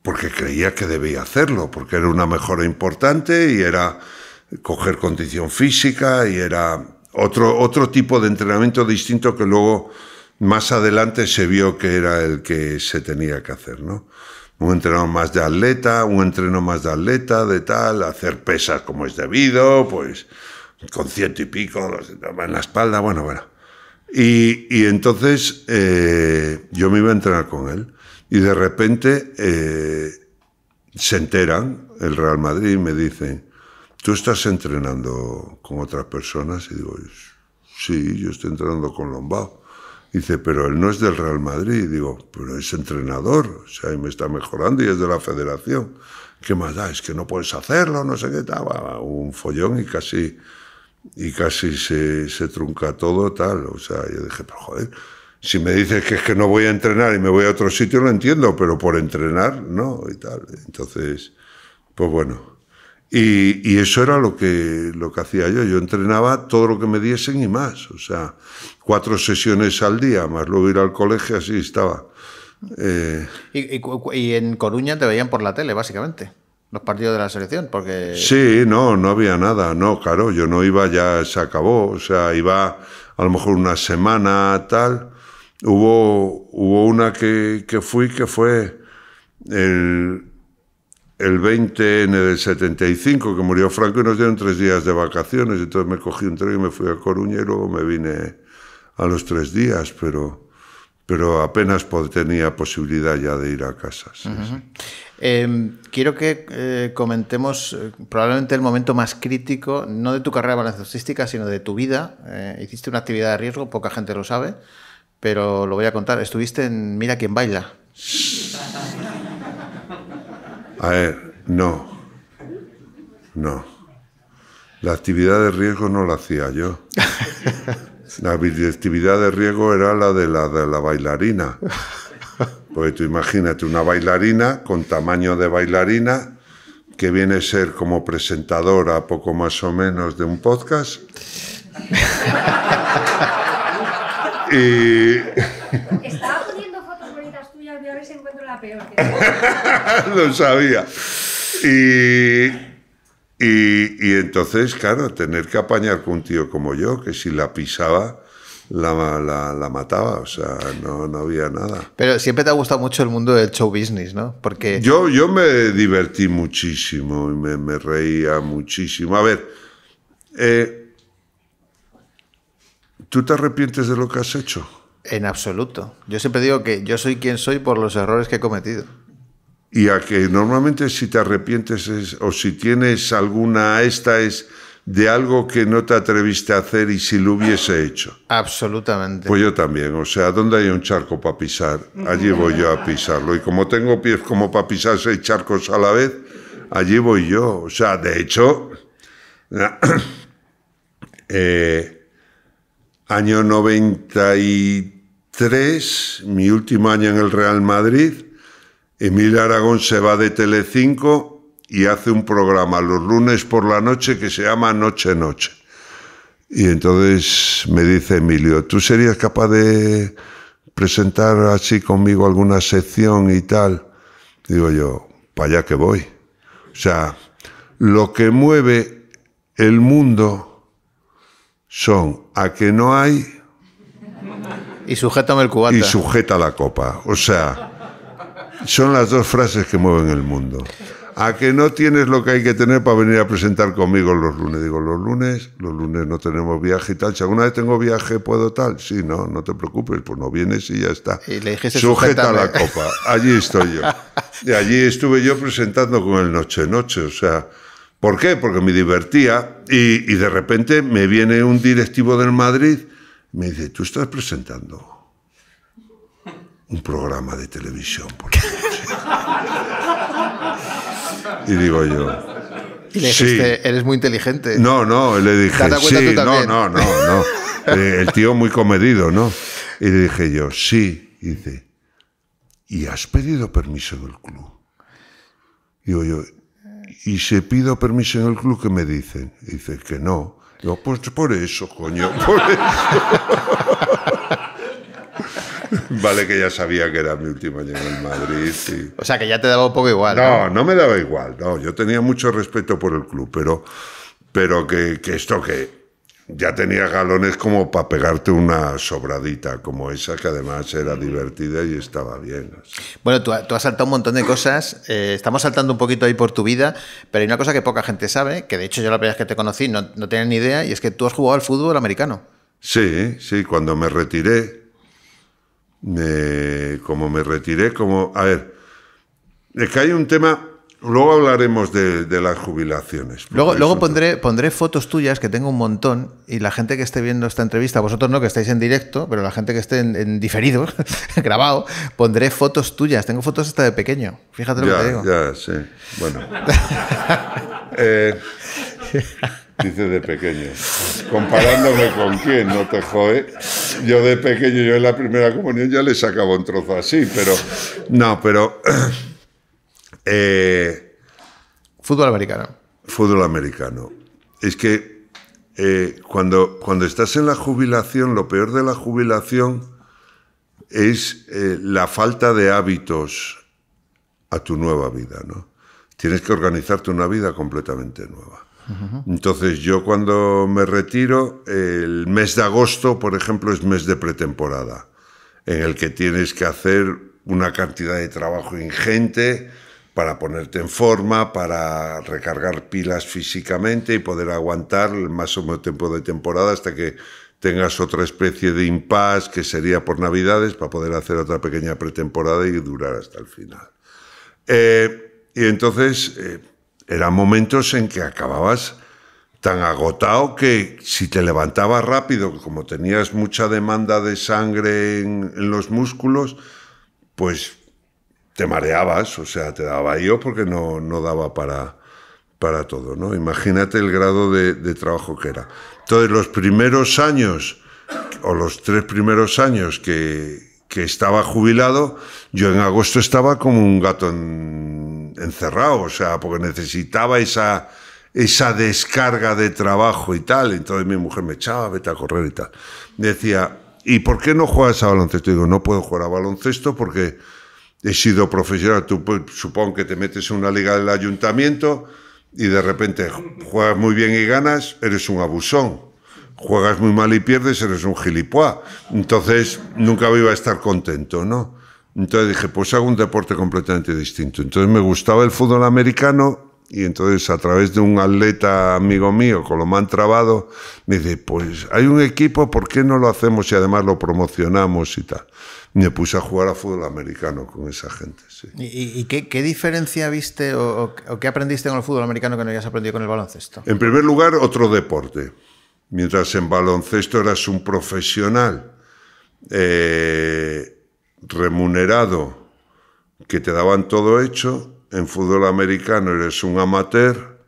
porque creía que debía hacerlo, porque era una mejora importante y era coger condición física y era otro tipo de entrenamiento distinto que luego más adelante se vio que era el que se tenía que hacer, ¿no? Un entreno más de atleta, de tal, hacer pesas como es debido, pues con 100 y pico en la espalda, bueno. Y entonces yo me iba a entrenar con él y de repente se enteran el Real Madrid y me dicen, ¿tú estás entrenando con otras personas? Y digo, sí, yo estoy entrenando con Lombao. Dice, pero él no es del Real Madrid. Y digo, pero es entrenador, o sea, y me está mejorando y es de la federación. ¿Qué más da? Es que no puedes hacerlo, no sé qué tal. Un follón y casi se trunca todo, tal. O sea, yo dije, pero joder, si me dices que es que no voy a entrenar y me voy a otro sitio, lo entiendo, pero por entrenar, no, y tal. Entonces, pues bueno. Y eso era lo que hacía yo. Yo entrenaba todo lo que me diesen y más. O sea, 4 sesiones al día, más luego ir al colegio, así estaba. Y en Coruña te veían por la tele, básicamente, los partidos de la selección, porque... Sí, no había nada. No, claro, yo no iba, ya se acabó. O sea, iba a lo mejor una semana, tal. Hubo una que fui, que fue el 20 en el 75, que murió Franco, y nos dieron 3 días de vacaciones. Entonces me cogí un tren y me fui a Coruña y luego me vine a los 3 días, pero apenas tenía posibilidad ya de ir a casa. Sí, sí. Quiero que comentemos probablemente el momento más crítico, no de tu carrera baloncestística, sino de tu vida. Hiciste una actividad de riesgo, poca gente lo sabe, pero lo voy a contar. Estuviste en Mira quién baila. A ver, no. La actividad de riesgo no la hacía yo. La actividad de riesgo era la de la bailarina. Porque tú imagínate una bailarina con tamaño de bailarina que viene a ser como presentadora poco más o menos de un podcast. Y... Estaba poniendo fotos bonitas tuyas, voy a ver si encuentro la peor. Lo sabía. Y entonces, claro, tener que apañar con un tío como yo, que si la pisaba, la mataba, o sea, no había nada. Pero siempre te ha gustado mucho el mundo del show business, ¿no? Porque... Yo me divertí muchísimo y me reía muchísimo. A ver, ¿tú te arrepientes de lo que has hecho? En absoluto. Yo siempre digo que yo soy quien soy por los errores que he cometido. Y a que normalmente si te arrepientes o si tienes alguna, esta es de algo que no te atreviste a hacer y si lo hubiese hecho. Absolutamente. Pues yo también, o sea, ¿dónde hay un charco para pisar? Allí voy yo a pisarlo. Y como tengo pies como para pisar 6 charcos a la vez, allí voy yo. O sea, de hecho, año 93, mi último año en el Real Madrid, Emilio Aragón se va de Telecinco y hace un programa los lunes por la noche que se llama Noche Noche. Y entonces me dice Emilio, ¿tú serías capaz de presentar así conmigo alguna sección y tal? Digo yo, para allá que voy. O sea, lo que mueve el mundo son a que no hay... Y sujétame el cubata. Y sujeta la copa. O sea, son las 2 frases que mueven el mundo. A que no tienes lo que hay que tener para venir a presentar conmigo los lunes. Digo, los lunes no tenemos viaje y tal. Si alguna vez tengo viaje, ¿puedo tal? Sí, no te preocupes, pues no vienes y ya está. Y le dijiste, sujeta la copa. Allí estoy yo. Y allí estuve yo presentando con el Noche Noche. O sea, ¿por qué? Porque me divertía y de repente me viene un directivo del Madrid y me dice, tú estás presentando un programa de televisión por la noche. Y digo yo... Y le dijiste, sí. Eres muy inteligente. No, le dije, ¿Te das cuenta sí, tú también? no. El tío muy comedido, ¿no? Y le dije yo, sí. Y dice, ¿y has pedido permiso en el club? Digo yo, ¿y si pido permiso en el club, qué me dicen? Y dice que no. Digo, pues por eso, coño, por eso. Vale que ya sabía que era mi último año en el Madrid. Sí. O sea, que ya te daba un poco igual. No me daba igual. No, yo tenía mucho respeto por el club, pero que esto que ya tenía galones como para pegarte una sobradita, como esa que además era divertida y estaba bien. Así. Bueno, tú has saltado un montón de cosas. Estamos saltando un poquito ahí por tu vida, pero hay una cosa que poca gente sabe, que de hecho yo la primera vez que te conocí no tenía ni idea, y es que tú has jugado al fútbol americano. Sí, cuando me retiré. A ver, es que hay un tema, luego hablaremos de las jubilaciones. Luego pondré fotos tuyas, que tengo un montón, y la gente que esté viendo esta entrevista, vosotros no, que estáis en directo, pero la gente que esté en diferido, grabado, pondré fotos tuyas. Tengo fotos hasta de pequeño, fíjate lo que te digo. Ya, sí, bueno. Dice de pequeño. Comparándome con quién, no te jode. Yo de pequeño, yo en la primera comunión ya le sacaba un trozo así, pero... No, pero... Fútbol americano. Fútbol americano. Es que cuando estás en la jubilación, lo peor de la jubilación es la falta de hábitos a tu nueva vida, ¿no? Tienes que organizarte una vida completamente nueva. Entonces yo cuando me retiro, el mes de agosto, por ejemplo, es mes de pretemporada, en el que tienes que hacer una cantidad de trabajo ingente para ponerte en forma, para recargar pilas físicamente y poder aguantar el máximo tiempo de temporada hasta que tengas otra especie de impasse, que sería por Navidades, para poder hacer otra pequeña pretemporada y durar hasta el final. Y entonces... eran momentos en que acababas tan agotado que si te levantabas rápido, como tenías mucha demanda de sangre en los músculos, pues te mareabas, o sea, te daba yo porque no daba para todo, ¿no? Imagínate el grado de trabajo que era. Entonces, los primeros años, o los 3 primeros años que estaba jubilado, yo en agosto estaba como un gato encerrado, o sea, porque necesitaba esa descarga de trabajo y tal. Entonces mi mujer me echaba, vete a correr y tal. Decía, ¿y por qué no juegas a baloncesto? Digo, no puedo jugar a baloncesto porque he sido profesional. Tú supongo que te metes en una liga del ayuntamiento y de repente juegas muy bien y ganas, eres un abusón. Juegas muy mal y pierdes, eres un gilipuá. Entonces, nunca iba a estar contento, ¿no? Entonces dije, pues hago un deporte completamente distinto. Entonces me gustaba el fútbol americano, y entonces a través de un atleta amigo mío, con lo me han trabado, me dice, pues hay un equipo, ¿por qué no lo hacemos y además lo promocionamos y tal? Y me puse a jugar a fútbol americano con esa gente, sí. ¿Y qué diferencia viste o qué aprendiste con el fútbol americano que no hayas aprendido con el baloncesto? En primer lugar, otro deporte. Mientras en baloncesto eras un profesional remunerado, que te daban todo hecho, en fútbol americano eres un amateur,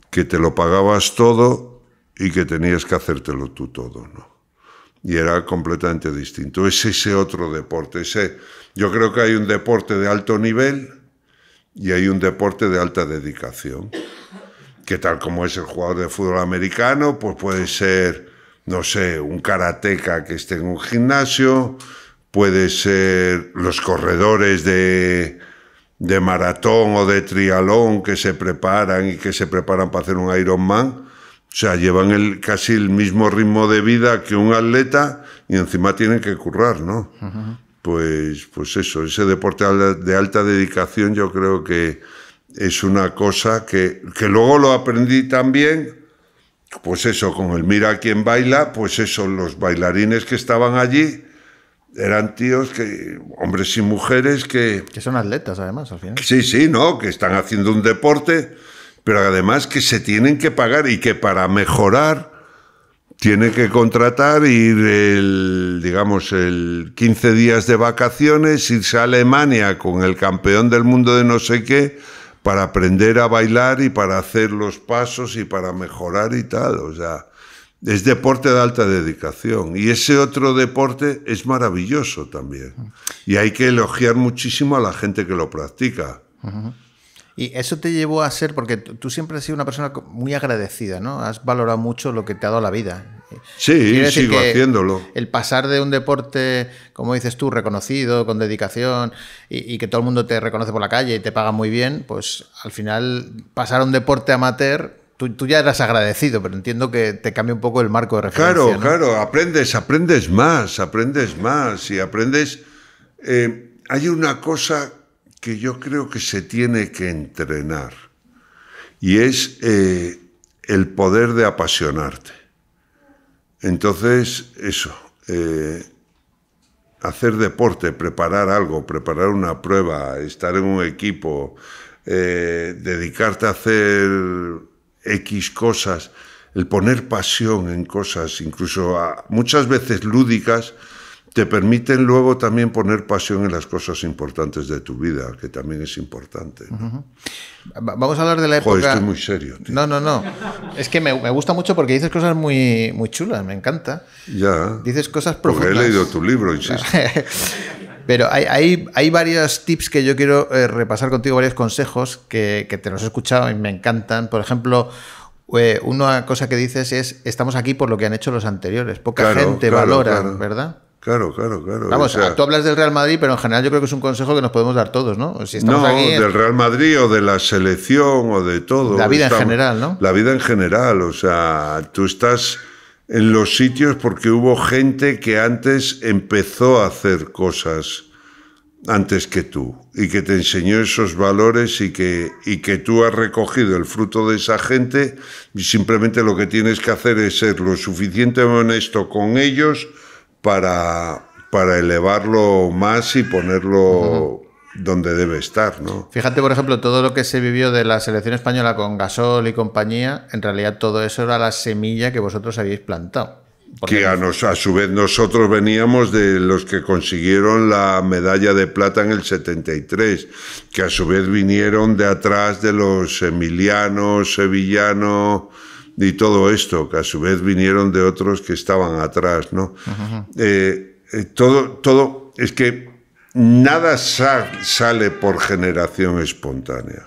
que te lo pagabas todo y que tenías que hacértelo tú todo, ¿no? Y era completamente distinto. Es ese otro deporte. Yo creo que hay un deporte de alto nivel y hay un deporte de alta dedicación. Que tal como es el jugador de fútbol americano, pues puede ser, no sé, un karateca que esté en un gimnasio, puede ser los corredores de maratón o de triatlón que se preparan para hacer un Ironman. O sea, llevan casi el mismo ritmo de vida que un atleta y encima tienen que currar, ¿no? Pues eso, ese deporte de alta dedicación yo creo que es una cosa que luego lo aprendí también, pues eso, con el Mira quién baila, pues eso, los bailarines que estaban allí eran tíos, hombres y mujeres que son atletas además al final. Sí, ¿no? Que están haciendo un deporte, pero además que se tienen que pagar y que para mejorar tiene que contratar, ir el 15 días de vacaciones, irse a Alemania con el campeón del mundo de no sé qué, para aprender a bailar y para hacer los pasos y para mejorar y tal. O sea, es deporte de alta dedicación. Y ese otro deporte es maravilloso también. Y hay que elogiar muchísimo a la gente que lo practica. Y eso te llevó a ser, porque tú siempre has sido una persona muy agradecida, ¿no? Has valorado mucho lo que te ha dado la vida. Sí, sigo haciéndolo. El pasar de un deporte, como dices tú, reconocido, con dedicación, y que todo el mundo te reconoce por la calle y te paga muy bien, pues al final pasar a un deporte amateur, tú ya eras agradecido, pero entiendo que te cambia un poco el marco de referencia. Claro, aprendes más y aprendes... hay una cosa que yo creo que se tiene que entrenar y es el poder de apasionarte. Entonces, eso, hacer deporte, preparar algo, preparar una prueba, estar en un equipo, dedicarte a hacer X cosas, el poner pasión en cosas, incluso muchas veces lúdicas, te permiten luego también poner pasión en las cosas importantes de tu vida, que también es importante, ¿no? Vamos a hablar de la época... Joder, estoy muy serio, tío. No. Es que me gusta mucho porque dices cosas muy, muy chulas, me encanta. Ya. Dices cosas profundas. Porque he leído tu libro, insisto. Pero hay varios tips que yo quiero repasar contigo, varios consejos que te los he escuchado y me encantan. Por ejemplo, una cosa que dices es, estamos aquí por lo que han hecho los anteriores. Poca gente valora, ¿verdad? Claro. Vamos, tú hablas del Real Madrid, pero en general yo creo que es un consejo que nos podemos dar todos, ¿no? Si estamos aquí, del Real Madrid o de la selección o de todo. La vida en general, ¿no? La vida en general, o sea, tú estás en los sitios porque hubo gente que antes empezó a hacer cosas antes que tú y que te enseñó esos valores y que tú has recogido el fruto de esa gente y simplemente lo que tienes que hacer es ser lo suficientemente honesto con ellos para elevarlo más y ponerlo donde debe estar, ¿no? Fíjate, por ejemplo, todo lo que se vivió de la selección española con Gasol y compañía, en realidad todo eso era la semilla que vosotros habéis plantado. Que a su vez nosotros veníamos de los que consiguieron la medalla de plata en el 73, que a su vez vinieron de atrás de los emilianos, sevillanos... y todo esto, que a su vez vinieron de otros que estaban atrás, ¿no? Todo, es que nada sale por generación espontánea.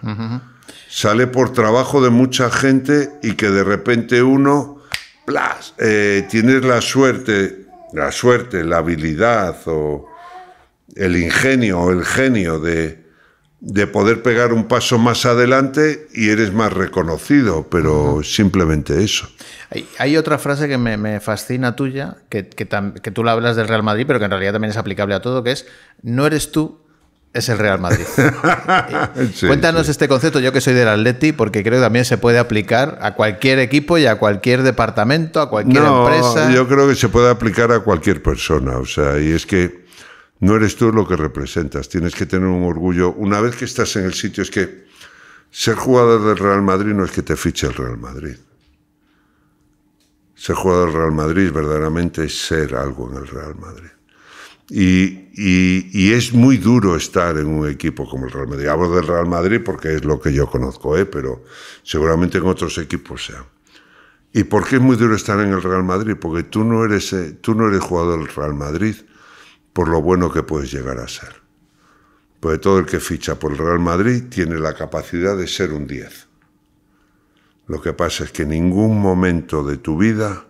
Sale por trabajo de mucha gente y que de repente uno, tienes la suerte, la habilidad o el ingenio o el genio de poder pegar un paso más adelante y eres más reconocido, pero simplemente eso. Hay otra frase que me fascina tuya, que tú la hablas del Real Madrid, pero que en realidad también es aplicable a todo, que es: no eres tú es el Real Madrid. Sí, Cuéntanos sí. este concepto, yo que soy del Atleti, porque creo que también se puede aplicar a cualquier equipo y a cualquier departamento, a cualquier empresa. Yo creo que se puede aplicar a cualquier persona, o sea, y es que no eres tú lo que representas, tienes que tener un orgullo. Una vez que estás en el sitio, es que ser jugador del Real Madrid no es que te fiche el Real Madrid. Ser jugador del Real Madrid verdaderamente es ser algo en el Real Madrid. Y es muy duro estar en un equipo como el Real Madrid. Hablo del Real Madrid porque es lo que yo conozco, pero seguramente en otros equipos sea. ¿Y por qué es muy duro estar en el Real Madrid? Porque tú no eres jugador del Real Madrid por lo bueno que puedes llegar a ser. Porque todo el que ficha por el Real Madrid tiene la capacidad de ser un 10. Lo que pasa es que en ningún momento de tu vida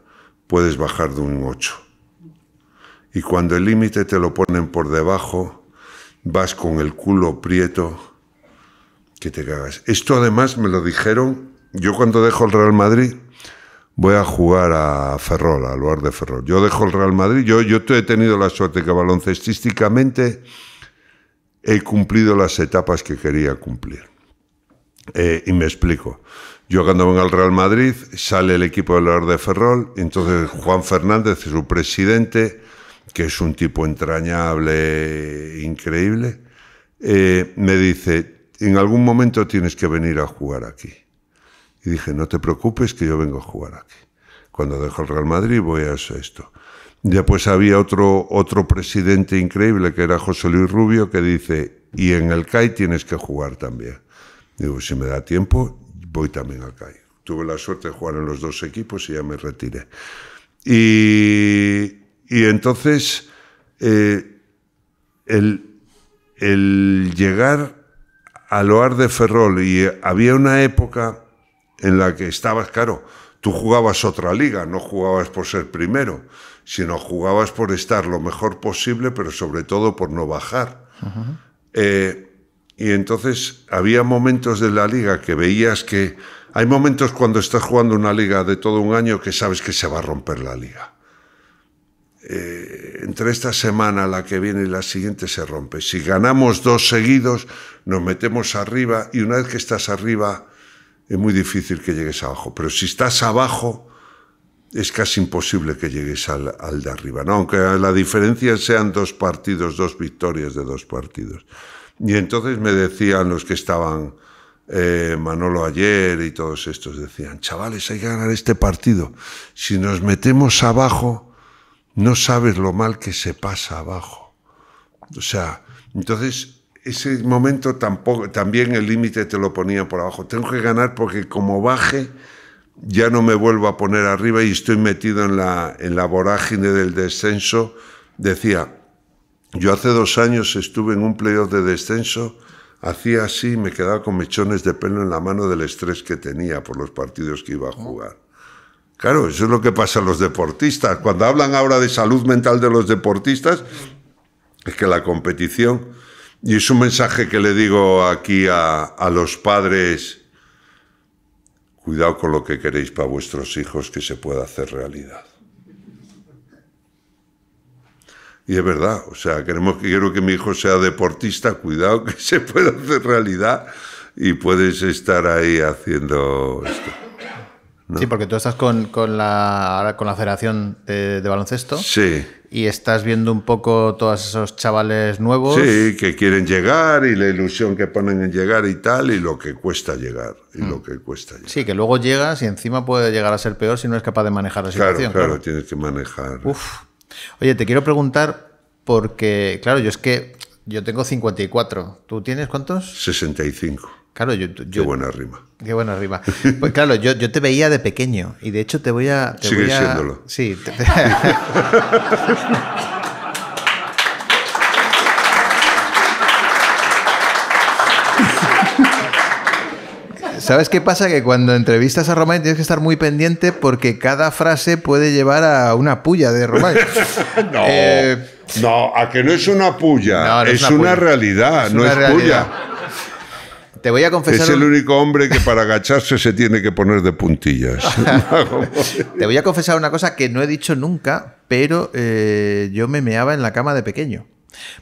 puedes bajar de un 8. Y cuando el límite te lo ponen por debajo, vas con el culo prieto que te cagas. Esto además me lo dijeron, yo cuando dejo el Real Madrid voy a jugar a Ferrol, al lugar de Ferrol. Yo dejo el Real Madrid, yo he tenido la suerte que baloncestísticamente he cumplido las etapas que quería cumplir. Y me explico. Yo cuando vengo al Real Madrid, sale el equipo del lugar de Ferrol, y entonces Juan Fernández, su presidente, que es un tipo entrañable, increíble, me dice, en algún momento tienes que venir a jugar aquí. Y dije, no te preocupes que yo vengo a jugar aquí. Cuando dejo el Real Madrid voy a esto. Después había otro presidente increíble que era José Luis Rubio que dice, y en el CAI tienes que jugar también. Digo, si me da tiempo, voy también al CAI. Tuve la suerte de jugar en los dos equipos y ya me retiré. Y entonces el llegar al lugar de Ferrol, y había una época en la que estabas, claro, tú jugabas otra liga, no jugabas por ser primero, sino jugabas por estar lo mejor posible, pero sobre todo por no bajar. Y entonces había momentos de la liga que veías que... Hay momentos cuando estás jugando una liga de todo un año que sabes que se va a romper la liga. Entre esta semana, la que viene y la siguiente se rompe. Si ganamos 2 seguidos, nos metemos arriba, y una vez que estás arriba es muy difícil que llegues abajo. Pero si estás abajo, es casi imposible que llegues al de arriba, ¿no? Aunque la diferencia sean 2 partidos, 2 victorias de 2 partidos. Y entonces me decían los que estaban, Manolo ayer y todos estos, decían, chavales, hay que ganar este partido. Si nos metemos abajo, no sabes lo mal que se pasa abajo. O sea, entonces ese momento también el límite te lo ponía por abajo. Tengo que ganar porque como baje ya no me vuelvo a poner arriba y estoy metido en la vorágine del descenso. Decía, yo hace 2 años estuve en un playoff de descenso, hacía así, me quedaba con mechones de pelo en la mano del estrés que tenía por los partidos que iba a jugar. Claro, eso es lo que pasa a los deportistas. Cuando hablan ahora de salud mental de los deportistas, es que la competición, y es un mensaje que le digo aquí a los padres, cuidado con lo que queréis para vuestros hijos, que se pueda hacer realidad. Y es verdad, o sea, quiero que mi hijo sea deportista, cuidado que se pueda hacer realidad y puedes estar ahí haciendo esto, ¿no? Sí, porque tú estás con la Federación de Baloncesto. Sí. Y estás viendo un poco todos esos chavales nuevos. Sí, que quieren llegar y la ilusión que ponen en llegar y tal, y lo que cuesta llegar, Sí, que luego llegas y encima puede llegar a ser peor si no es capaz de manejar la situación. Claro, tienes que manejar. Uf. Oye, te quiero preguntar porque, claro, yo tengo 54. ¿Tú tienes cuántos? 65. Claro, Qué buena rima. Qué buena rima. Pues claro, yo te veía de pequeño y de hecho Sigue siéndolo. Sí. ¿Sabes qué pasa? Que cuando entrevistas a Romain tienes que estar muy pendiente porque cada frase puede llevar a una puya de Romain. No, a que no es una puya, no es una una puya. Realidad, no es puya. Te voy a confesar... Es el único hombre que para agacharse se tiene que poner de puntillas. Te voy a confesar una cosa que no he dicho nunca, pero yo me meaba en la cama de pequeño.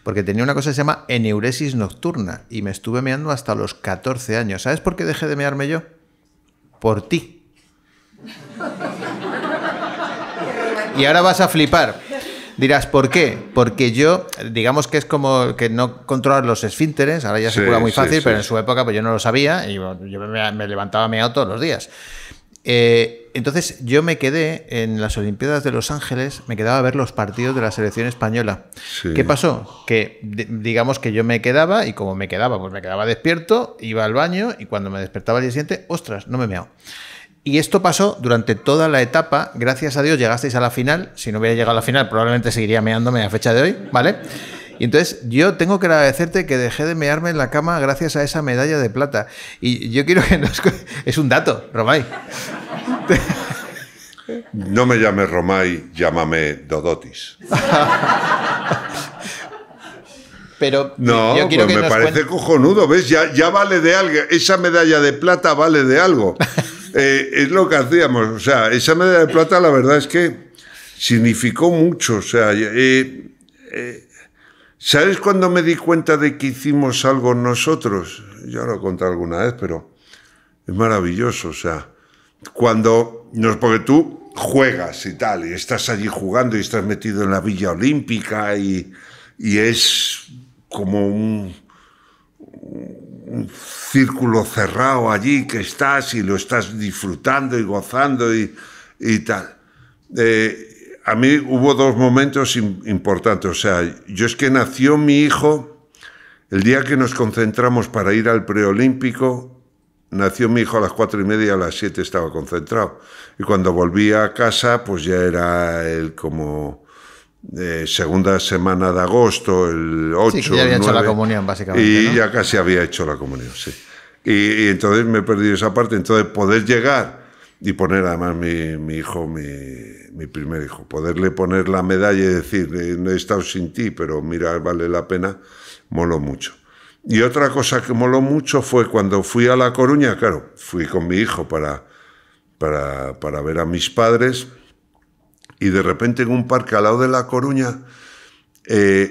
porque tenía una cosa que se llama eneuresis nocturna y me estuve meando hasta los 14 años. ¿Sabes por qué dejé de mearme yo? Por ti. Y ahora vas a flipar. Dirás, ¿por qué? Porque yo, digamos que es como que no controlar los esfínteres, ahora ya se cura muy fácil, pero en su época pues yo no lo sabía y yo me levantaba meado todos los días. Entonces yo me quedé en las Olimpiadas de Los Ángeles, me quedaba a ver los partidos de la selección española. Sí. ¿Qué pasó? Que digamos que yo me quedaba, y como me quedaba, pues me quedaba despierto, iba al baño y cuando me despertaba el día siguiente, ostras, no me he meado. Y esto pasó durante toda la etapa. Gracias a Dios llegasteis a la final. Si no hubiera llegado a la final, probablemente seguiría meándome a fecha de hoy, ¿vale? Y entonces yo tengo que agradecerte que dejé de mearme en la cama gracias a esa medalla de plata. Y yo quiero que nos... Es un dato, Romay. No me llames Romay, llámame Dodotis. Pero no, yo quiero pues que me parece cojonudo, ¿ves? Ya vale de algo. Esa medalla de plata vale de algo. Es lo que hacíamos. O sea, esa medalla de plata, la verdad es que significó mucho. O sea, ¿sabes cuándo me di cuenta de que hicimos algo nosotros? Ya lo he contado alguna vez, pero es maravilloso. O sea, porque tú juegas y tal, y estás allí jugando y estás metido en la Villa Olímpica y es como un círculo cerrado allí que estás y lo estás disfrutando y gozando y tal. A mí hubo dos momentos importantes. O sea, yo es que nació mi hijo el día que nos concentramos para ir al preolímpico. Nació mi hijo a las 4:30, a las 7 estaba concentrado. Y cuando volví a casa, pues ya era el como segunda semana de agosto, el 8, sí, que ya había 9, hecho la comunión, básicamente, y ¿no? ya casi había hecho la comunión, sí. Y entonces me he perdido esa parte. Entonces poder llegar y poner además mi hijo, mi primer hijo, poderle poner la medalla y decir, no he estado sin ti, pero mira, vale la pena, moló mucho. Y otra cosa que moló mucho fue cuando fui a La Coruña. Claro, fui con mi hijo para ver a mis padres, y de repente en un parque al lado de La Coruña,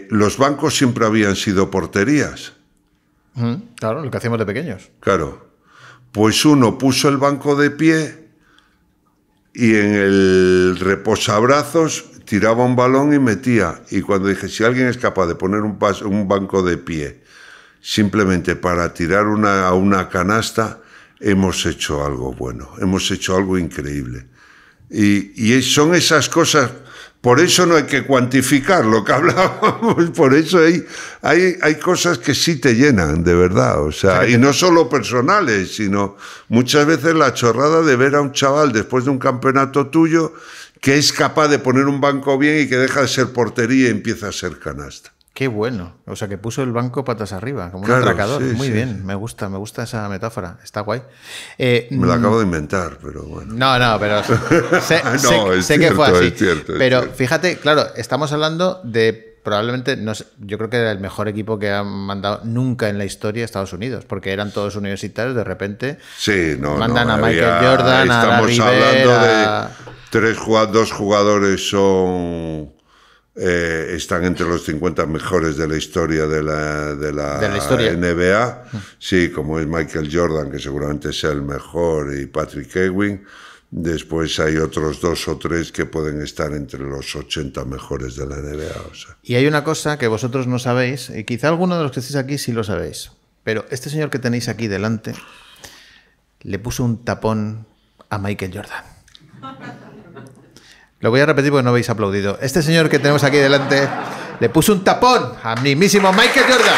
los bancos siempre habían sido porterías. Claro, lo que hacíamos de pequeños. Claro. Pues uno puso el banco de pie y en el reposabrazos tiraba un balón y metía. Y cuando dije, si alguien es capaz de poner un banco de pie simplemente para tirar a una canasta, hemos hecho algo bueno, hemos hecho algo increíble. Y son esas cosas, por eso no hay que cuantificar lo que hablábamos, por eso hay cosas que sí te llenan, de verdad, o sea, y no solo personales, sino muchas veces la chorrada de ver a un chaval después de un campeonato tuyo que es capaz de poner un banco bien y que deja de ser portería y empieza a ser canasta. Qué bueno. O sea, que puso el banco patas arriba, como claro, un atracador. Sí, muy sí, bien, sí. me gusta esa metáfora. Está guay. Me la acabo de inventar, pero bueno. No, pero sé que fue así. Pero fíjate, claro, estamos hablando de probablemente, no sé, yo creo que era el mejor equipo que han mandado nunca en la historia a Estados Unidos, porque eran todos universitarios, de repente sí, mandan a Michael Jordan, a Larry Bird, estamos hablando de dos jugadores están entre los 50 mejores de la historia de la historia. NBA, sí, como es Michael Jordan, que seguramente sea el mejor, y Patrick Ewing. Después hay otros 2 o 3 que pueden estar entre los 80 mejores de la NBA. O sea. Y hay una cosa que vosotros no sabéis, y quizá alguno de los que estéis aquí sí lo sabéis, pero este señor que tenéis aquí delante le puso un tapón a Michael Jordan. Lo voy a repetir porque no habéis aplaudido. Este señor que tenemos aquí delante le puso un tapón a mismísimo Michael Jordan.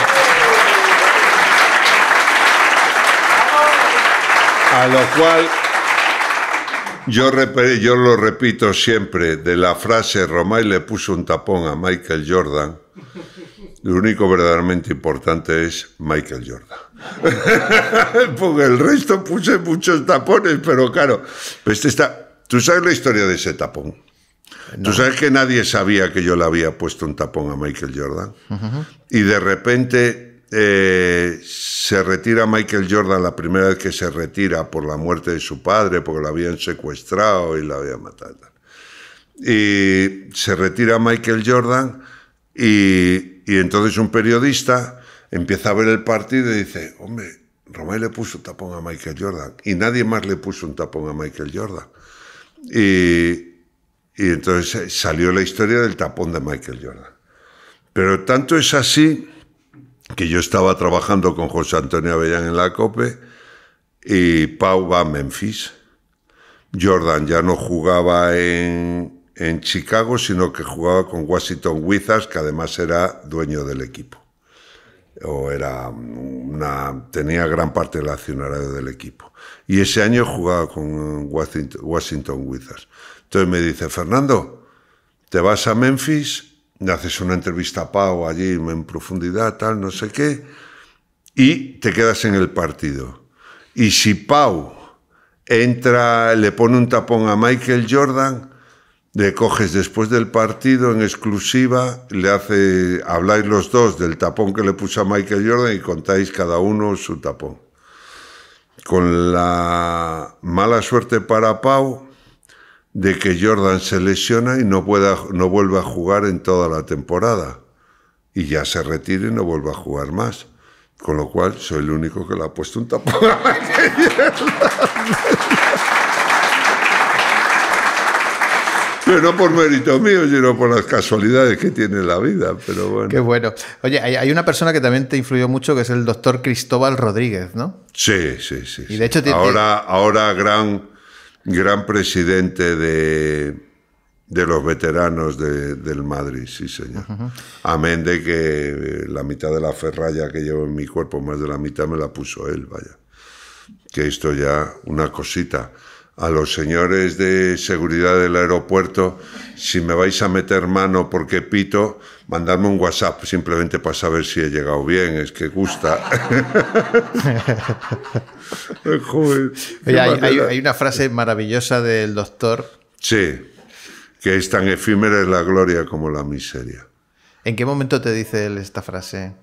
A lo cual yo lo repito siempre, de la frase Romay le puso un tapón a Michael Jordan, lo único verdaderamente importante es Michael Jordan. Porque el resto puse muchos tapones, pero claro, ¿tú sabes la historia de ese tapón? No. Tú sabes que nadie sabía que yo le había puesto un tapón a Michael Jordan. Y de repente se retira Michael Jordan, la primera vez que se retira por la muerte de su padre, porque lo habían secuestrado y lo habían matado. Y se retira Michael Jordan y Y entonces un periodista empieza a ver el partido y dice, hombre, Romay le puso un tapón a Michael Jordan y nadie más le puso un tapón a Michael Jordan. Y entonces salió la historia del tapón de Michael Jordan. Pero tanto es así que yo estaba trabajando con José Antonio Avellán en la COPE y Pau va a Memphis. Jordan ya no jugaba en Chicago, sino que jugaba con Washington Wizards, que además era dueño del equipo. O tenía gran parte del accionariado del equipo. Y ese año jugaba con Washington Wizards. Entonces me dice, Fernando, te vas a Memphis, le haces una entrevista a Pau allí en profundidad, tal, no sé qué, y te quedas en el partido. Y si Pau entra, le pone un tapón a Michael Jordan, le coges después del partido en exclusiva, habláis los dos del tapón que le puso a Michael Jordan y contáis cada uno su tapón. Con la mala suerte para Pau de que Jordan se lesiona y no vuelve a jugar en toda la temporada. Y ya se retira y no vuelve a jugar más. Con lo cual, soy el único que le ha puesto un tapón a Michael Jordan. Pero no por mérito mío, sino por las casualidades que tiene la vida. Pero bueno. Qué bueno. Oye, hay una persona que también te influyó mucho, que es el doctor Cristóbal Rodríguez, ¿no? Sí. Y de hecho ahora gran presidente de los veteranos del Madrid, sí, señor. Amén de que la mitad de la ferralla que llevo en mi cuerpo, más de la mitad me la puso él, vaya. Que esto ya, una cosita. A los señores de seguridad del aeropuerto, si me vais a meter mano porque pito, mandadme un WhatsApp simplemente para saber si he llegado bien, es que gusta. Joder, oye, hay una frase maravillosa del doctor. Sí, que es tan efímera es la gloria como la miseria. ¿En qué momento te dice él esta frase?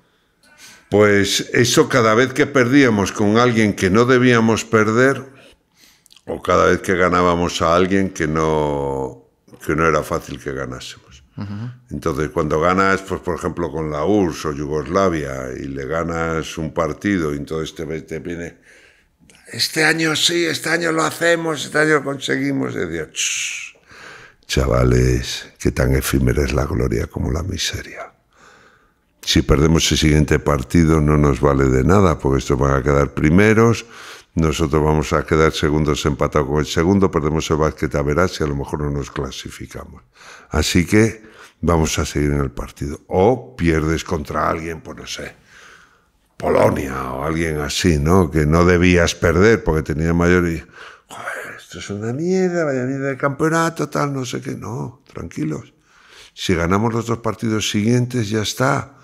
Pues eso cada vez que perdíamos con alguien que no debíamos perder, o cada vez que ganábamos a alguien que no era fácil que ganásemos. Entonces, cuando ganas, pues por ejemplo, con la URSS o Yugoslavia, y le ganas un partido, y entonces te viene, este año sí, este año lo hacemos, este año lo conseguimos, y decía, chavales, que tan efímera es la gloria como la miseria. Si perdemos el siguiente partido no nos vale de nada, porque estos van a quedar primeros, nosotros vamos a quedar segundos empatados con el segundo, perdemos el básquet a verás y a lo mejor no nos clasificamos. Así que vamos a seguir en el partido. O pierdes contra alguien, pues no sé, Polonia o alguien así, ¿no? Que no debías perder porque tenía mayor y... Joder, esto es una mierda, vaya mierda de campeonato, tal, no sé qué. No, tranquilos. Si ganamos los dos partidos siguientes, ya está.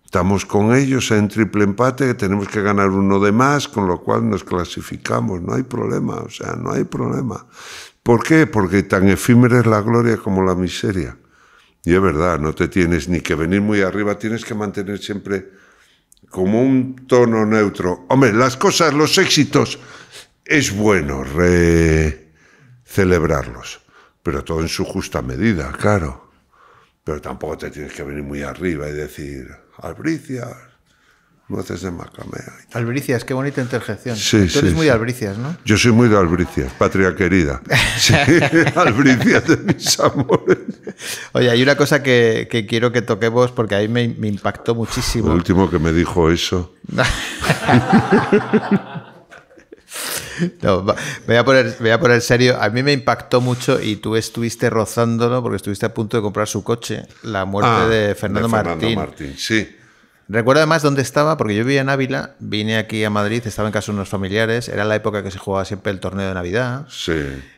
Estamos con ellos en triple empate, tenemos que ganar uno de más, con lo cual nos clasificamos, no hay problema, o sea, no hay problema. ¿Por qué? Porque tan efímera es la gloria como la miseria. Y es verdad, no te tienes ni que venir muy arriba, tienes que mantener siempre como un tono neutro. Hombre, las cosas, los éxitos, es bueno celebrarlos, pero todo en su justa medida, claro. Pero tampoco te tienes que venir muy arriba y decir, Albricias, nueces de macamea. Albricias, qué bonita interjección. Sí, Tú eres muy Albricias, ¿no? Yo soy muy de Albricias, patria querida. Sí, Albricias de mis amores. Oye, hay una cosa que quiero que toquemos porque a mí me impactó muchísimo. El último que me dijo eso. No, voy a poner serio. A mí me impactó mucho y tú estuviste rozándolo porque estuviste a punto de comprar su coche, la muerte de Fernando Martín. Sí. Recuerdo además dónde estaba, porque yo vivía en Ávila, vine aquí a Madrid, estaba en casa de unos familiares, era la época que se jugaba siempre el torneo de Navidad,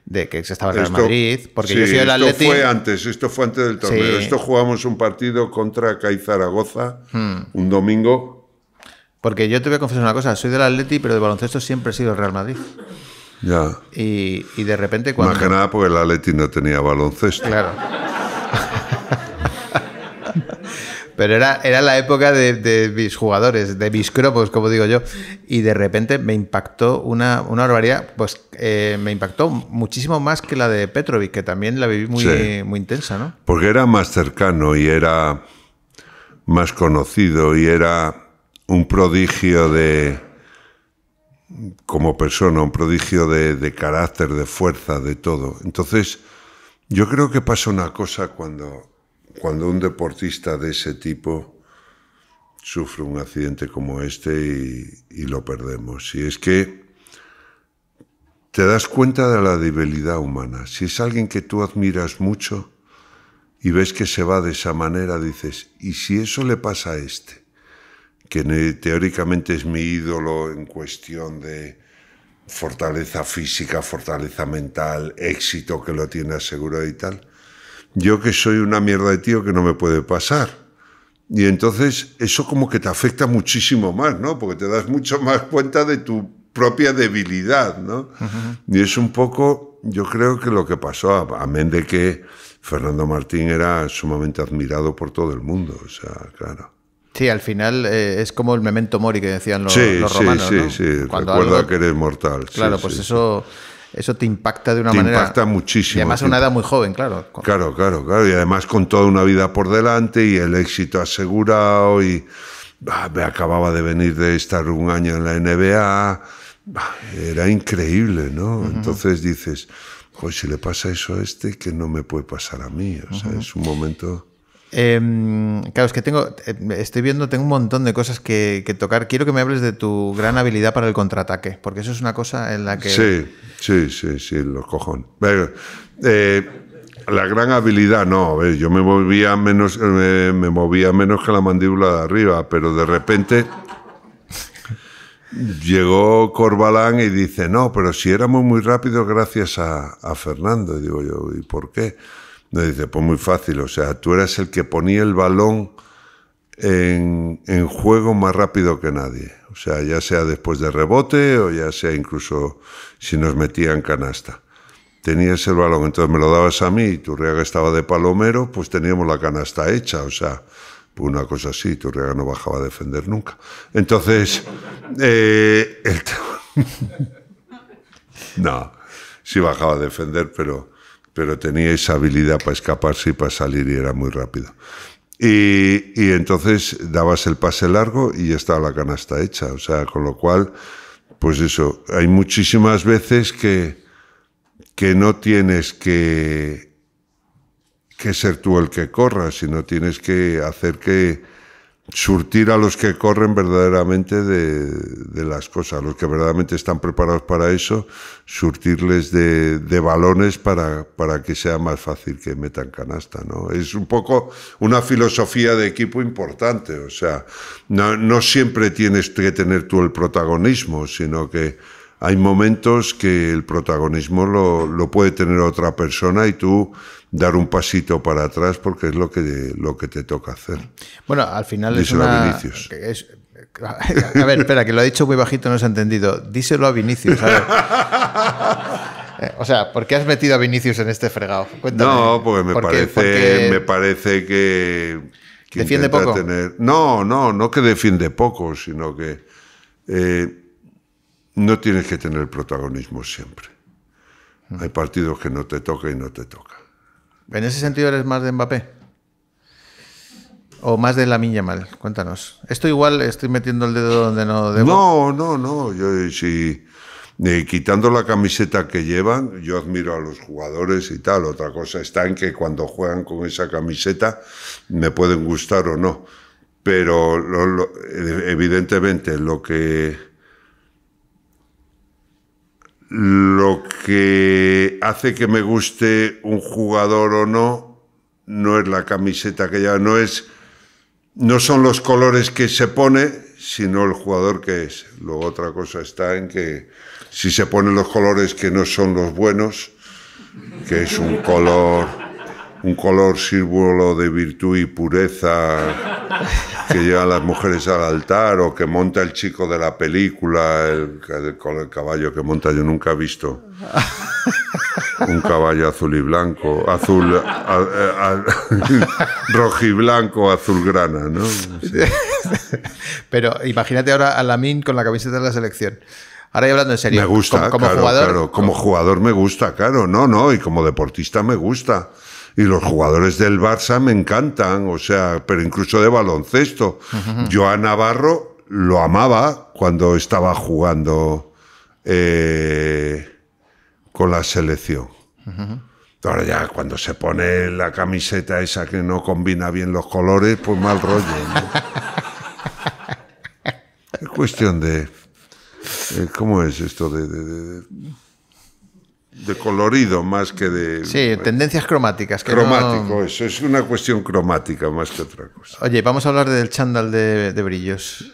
de que se estaba en Madrid, porque yo soy del Atleti. Esto fue antes del torneo. Sí. Esto jugamos un partido contra CAI Zaragoza, un domingo. Porque yo te voy a confesar una cosa, soy del Atleti, pero de baloncesto siempre he sido el Real Madrid. Ya. Y de repente cuando... Más que nada porque el Atleti no tenía baloncesto. Claro. Pero era la época de mis jugadores, de mis cromos, como digo yo. Y de repente me impactó una barbaridad. Pues me impactó muchísimo más que la de Petrovic, que también la viví muy intensa, ¿no? Porque era más cercano y era más conocido y era un prodigio como persona, un prodigio de carácter, de fuerza, de todo. Entonces, yo creo que pasa una cosa cuando un deportista de ese tipo sufre un accidente como este y lo perdemos. Y es que te das cuenta de la debilidad humana. Si es alguien que tú admiras mucho y ves que se va de esa manera, dices, ¿y si eso le pasa a este? Que teóricamente es mi ídolo en cuestión de fortaleza física, fortaleza mental, éxito que lo tiene asegurado y tal. Yo que soy una mierda de tío que no me puede pasar. Y entonces eso como que te afecta muchísimo más, ¿no? Porque te das mucho más cuenta de tu propia debilidad, ¿no? Y es un poco, yo creo que lo que pasó, amén de que Fernando Martín era sumamente admirado por todo el mundo, o sea, claro. Sí, al final es como el memento mori que decían los romanos, ¿no? Sí, recuerda que eres mortal. Claro, pues eso te impacta de una manera... Te impacta muchísimo. Y además a una edad muy joven, claro. Claro. Y además con toda una vida por delante y el éxito asegurado y... me acababa de venir de estar un año en la NBA... era increíble, ¿no? Entonces dices, joder, si le pasa eso a este, que no me puede pasar a mí. O sea, es un momento... claro, es que tengo un montón de cosas que tocar. Quiero que me hables de tu gran habilidad para el contraataque, porque eso es una cosa en la que... Sí, los cojones. La gran habilidad, no, a ver, yo me movía menos que la mandíbula de arriba, pero de repente llegó Corbalán y dice, no, pero si éramos muy rápidos gracias a Fernando. Y digo yo, ¿y por qué? Me dice, pues muy fácil, o sea, tú eras el que ponía el balón en juego más rápido que nadie. O sea, ya sea después de rebote o ya sea incluso si nos metían canasta. Tenías el balón, entonces me lo dabas a mí y Turriaga estaba de palomero, pues teníamos la canasta hecha, o sea, pues una cosa así, Turriaga no bajaba a defender nunca. Entonces, no, sí bajaba a defender, pero tenía esa habilidad para escaparse y para salir y era muy rápido. Y entonces dabas el pase largo y ya estaba la canasta hecha. O sea, con lo cual, pues eso, hay muchísimas veces que no tienes que ser tú el que corra, sino tienes que hacer que surtir a los que corren verdaderamente de las cosas, los que verdaderamente están preparados para eso, surtirles de balones para que sea más fácil que metan canasta, ¿no? Es un poco una filosofía de equipo importante, o sea, no siempre tienes que tener tú el protagonismo, sino que hay momentos que el protagonismo lo puede tener otra persona y tú dar un pasito para atrás porque es lo que te toca hacer. Bueno, al final díselo a Vinicius. A ver, espera, que lo ha dicho muy bajito, no se ha entendido. Díselo a Vinicius, a ver. O sea, ¿por qué has metido a Vinicius en este fregado? Cuéntame. No, porque me parece que ¿defiende poco? No que defiende poco, sino que no tienes que tener el protagonismo siempre. Hay partidos que no te toca y no te toca. ¿En ese sentido eres más de Mbappé? ¿O más de Lamine Yamal? Cuéntanos. Esto igual estoy metiendo el dedo donde no debo. No. Yo sí, quitando la camiseta que llevan, yo admiro a los jugadores y tal. Otra cosa está en que cuando juegan con esa camiseta me pueden gustar o no. Pero evidentemente lo que hace que me guste un jugador o no es la camiseta que lleva, no son los colores que se pone, sino el jugador que es. Luego otra cosa está en que si se ponen los colores que no son los buenos, que es un color símbolo de virtud y pureza que llevan las mujeres al altar, o que monta el chico de la película, con el caballo que monta, yo nunca he visto un caballo azul y blanco, rojiblanco, azulgrana, ¿no? Sí. Pero imagínate ahora a Lamine con la camiseta de la selección. Ahora, y hablando en serio, me gusta, como jugador, claro, como jugador me gusta, claro, no, y como deportista me gusta. Y los jugadores del Barça me encantan, o sea, pero incluso de baloncesto. Joan Navarro lo amaba cuando estaba jugando con la selección. Ahora ya cuando se pone la camiseta esa que no combina bien los colores, pues mal rollo, ¿no? Es cuestión de... ¿Cómo es esto? De colorido más que de... Sí, tendencias cromáticas. Que cromático, no... eso es una cuestión cromática más que otra cosa. Oye, vamos a hablar del chándal de brillos.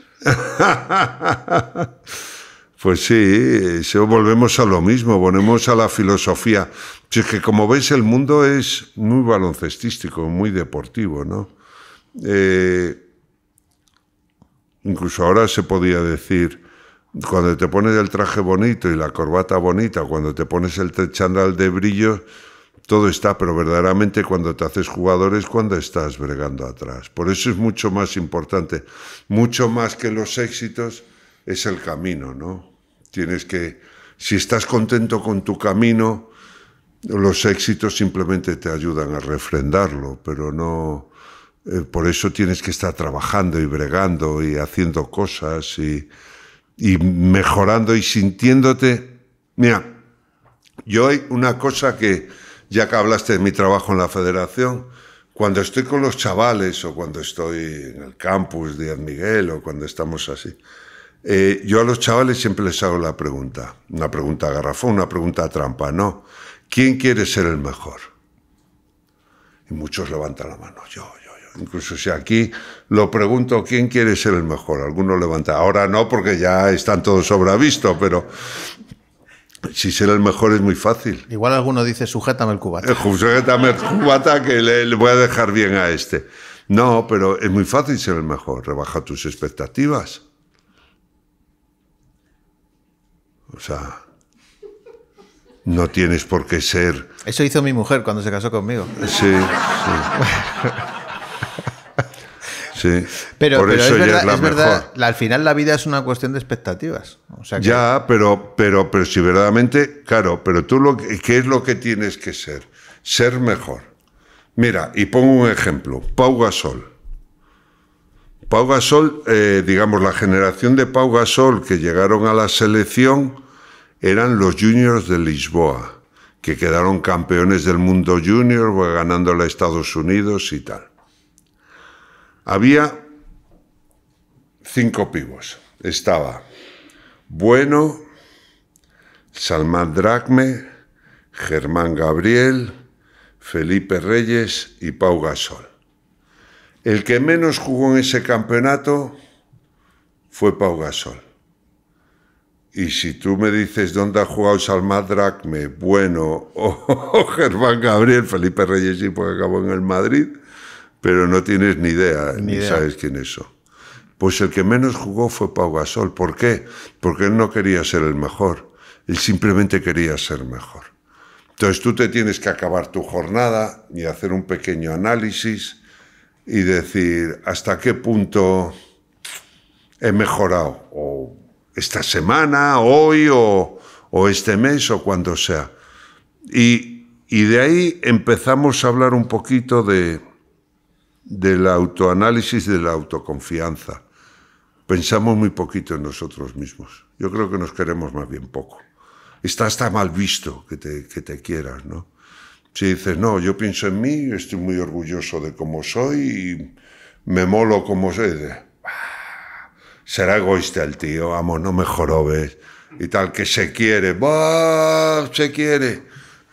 Pues sí, volvemos a lo mismo, volvemos a la filosofía. Si es que como ves el mundo es muy baloncestístico, muy deportivo, ¿no? Incluso ahora se podía decir, cuando te pones el traje bonito y la corbata bonita, cuando te pones el chándal de brillo, todo está, pero verdaderamente cuando te haces jugador es cuando estás bregando atrás. Por eso es mucho más importante, mucho más que los éxitos, es el camino, ¿no? Tienes que, si estás contento con tu camino, los éxitos simplemente te ayudan a refrendarlo, pero no... por eso tienes que estar trabajando y bregando y haciendo cosas y mejorando y sintiéndote... Mira, yo hay una cosa que, ya que hablaste de mi trabajo en la federación, cuando estoy con los chavales o cuando estoy en el campus de Díaz Miguel o cuando estamos así, yo a los chavales siempre les hago la pregunta, una pregunta garrafón, una pregunta trampa, ¿no? ¿Quién quiere ser el mejor? Y muchos levantan la mano, yo. Incluso si aquí lo pregunto, ¿quién quiere ser el mejor? Algunos levantan, ahora no porque ya están todos sobreavisto, pero si ser el mejor es muy fácil. Igual alguno dice, sujétame el cubata. Sujétame el cubata que le voy a dejar bien a este. No, pero es muy fácil ser el mejor, rebaja tus expectativas. O sea, no tienes por qué ser... Eso hizo mi mujer cuando se casó conmigo. Sí. Sí, pero por eso es ya es verdad, al final la vida es una cuestión de expectativas. O sea que... Ya, pero si verdaderamente, claro, pero tú ¿qué es lo que tienes que ser? Ser mejor. Mira, y pongo un ejemplo, Pau Gasol. Pau Gasol, digamos, la generación de Pau Gasol que llegaron a la selección eran los juniors de Lisboa, que quedaron campeones del mundo junior, ganándole a Estados Unidos y tal. Había 5 pibos. Estaba Bueno, Salman Drachme, Germán Gabriel, Felipe Reyes y Pau Gasol. El que menos jugó en ese campeonato fue Pau Gasol. Y si tú me dices dónde ha jugado Salman Drachme, Bueno o Germán Gabriel, Felipe Reyes sí, porque acabó en el Madrid, pero no tienes ni idea, ni sabes quién es eso. Pues el que menos jugó fue Pau Gasol. ¿Por qué? Porque él no quería ser el mejor. Él simplemente quería ser mejor. Entonces tú te tienes que acabar tu jornada y hacer un pequeño análisis y decir hasta qué punto he mejorado. O esta semana, hoy, o este mes, o cuando sea. Y de ahí empezamos a hablar un poquito del autoanálisis, de la autoconfianza. Pensamos muy poquito en nosotros mismos. Yo creo que nos queremos más bien poco. Está hasta mal visto que te quieras, ¿no? Si dices, no, yo pienso en mí, estoy muy orgulloso de cómo soy y me molo como soy. Será egoísta el tío, vamos, no me jorobes. Y tal, que se quiere, se quiere.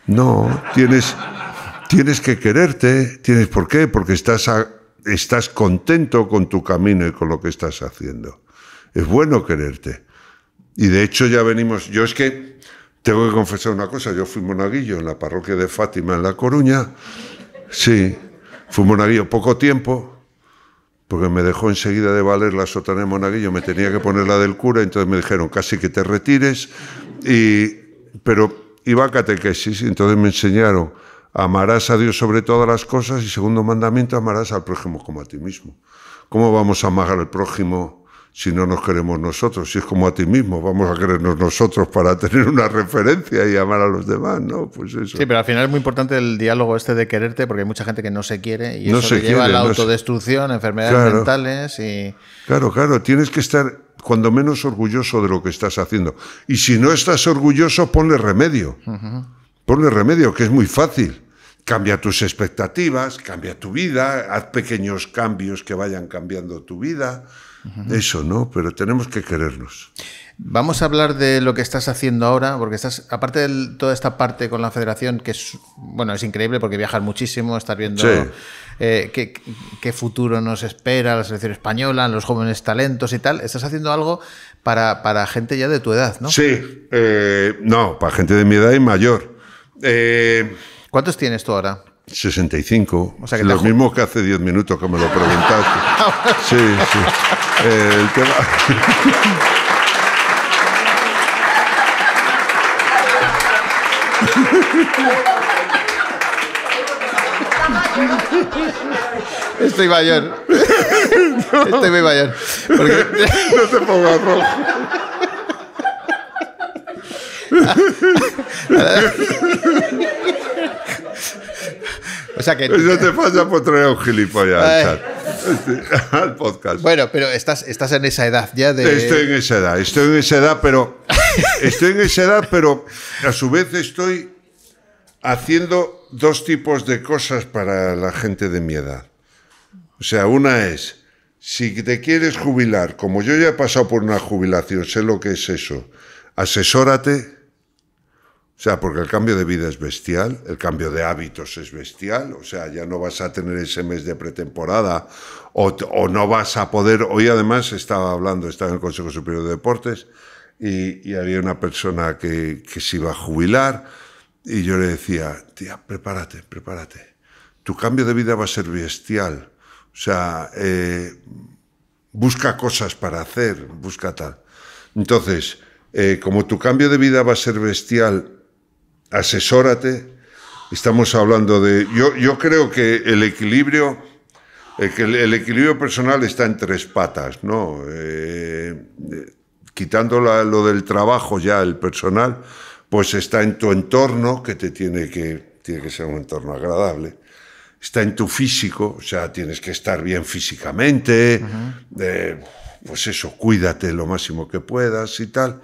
No, tienes que quererte. ¿Por qué? Porque estás contento con tu camino y con lo que estás haciendo. Es bueno quererte. Y de hecho ya venimos... Yo es que tengo que confesar una cosa. Yo fui monaguillo en la parroquia de Fátima en La Coruña. Sí, fui monaguillo poco tiempo, porque me dejó enseguida de valer la sotana de monaguillo. Me tenía que poner la del cura, entonces me dijeron casi que te retires. Pero iba a catequesis, entonces me enseñaron: amarás a Dios sobre todas las cosas, y segundo mandamiento, amarás al prójimo como a ti mismo. ¿Cómo vamos a amar al prójimo si no nos queremos nosotros? Si es como a ti mismo, vamos a querernos nosotros para tener una referencia y amar a los demás, ¿no? Pues eso. Sí, pero al final es muy importante el diálogo este de quererte, porque hay mucha gente que no se quiere y No eso se te lleva a quiere, la no autodestrucción, enfermedades mentales y... Claro, tienes que estar cuando menos orgulloso de lo que estás haciendo. Y si no estás orgulloso, ponle remedio. Ponle remedio, que es muy fácil. Cambia tus expectativas, cambia tu vida, haz pequeños cambios que vayan cambiando tu vida. Eso, ¿no? Pero tenemos que querernos. Vamos a hablar de lo que estás haciendo ahora, porque estás, aparte de toda esta parte con la federación, que es, bueno, es increíble porque viajas muchísimo, estás viendo qué futuro nos espera, la selección española, los jóvenes talentos y tal. Estás haciendo algo para gente ya de tu edad, ¿no? Sí, no, para gente de mi edad y mayor. ¿Cuántos tienes tú ahora? 65. O sea que lo mismo que hace 10 minutos que me lo preguntaste. Sí. El tema... Estoy mayor. Estoy muy mayor. Porque... No te pongas rojo. O sea que... Eso te pasa por traer a un gilipollas al chat. Al podcast. Bueno, pero estás en esa edad ya de... Estoy en esa edad, pero a su vez estoy haciendo dos tipos de cosas para la gente de mi edad. O sea, una es, si te quieres jubilar, como yo ya he pasado por una jubilación, sé lo que es eso, asesórate. O sea, porque el cambio de vida es bestial, el cambio de hábitos es bestial, o sea, ya no vas a tener ese mes de pretemporada o no vas a poder... Hoy además estaba en el Consejo Superior de Deportes y había una persona que se iba a jubilar y yo le decía, tía, prepárate, tu cambio de vida va a ser bestial, o sea, busca cosas para hacer, busca tal. Entonces, como tu cambio de vida va a ser bestial, asesórate. Estamos hablando de... Yo creo que el equilibrio personal está en tres patas, ¿no? Quitando lo del trabajo ya, el personal, pues está en tu entorno, que tiene que ser un entorno agradable. Está en tu físico, o sea, tienes que estar bien físicamente, pues eso, cuídate lo máximo que puedas y tal.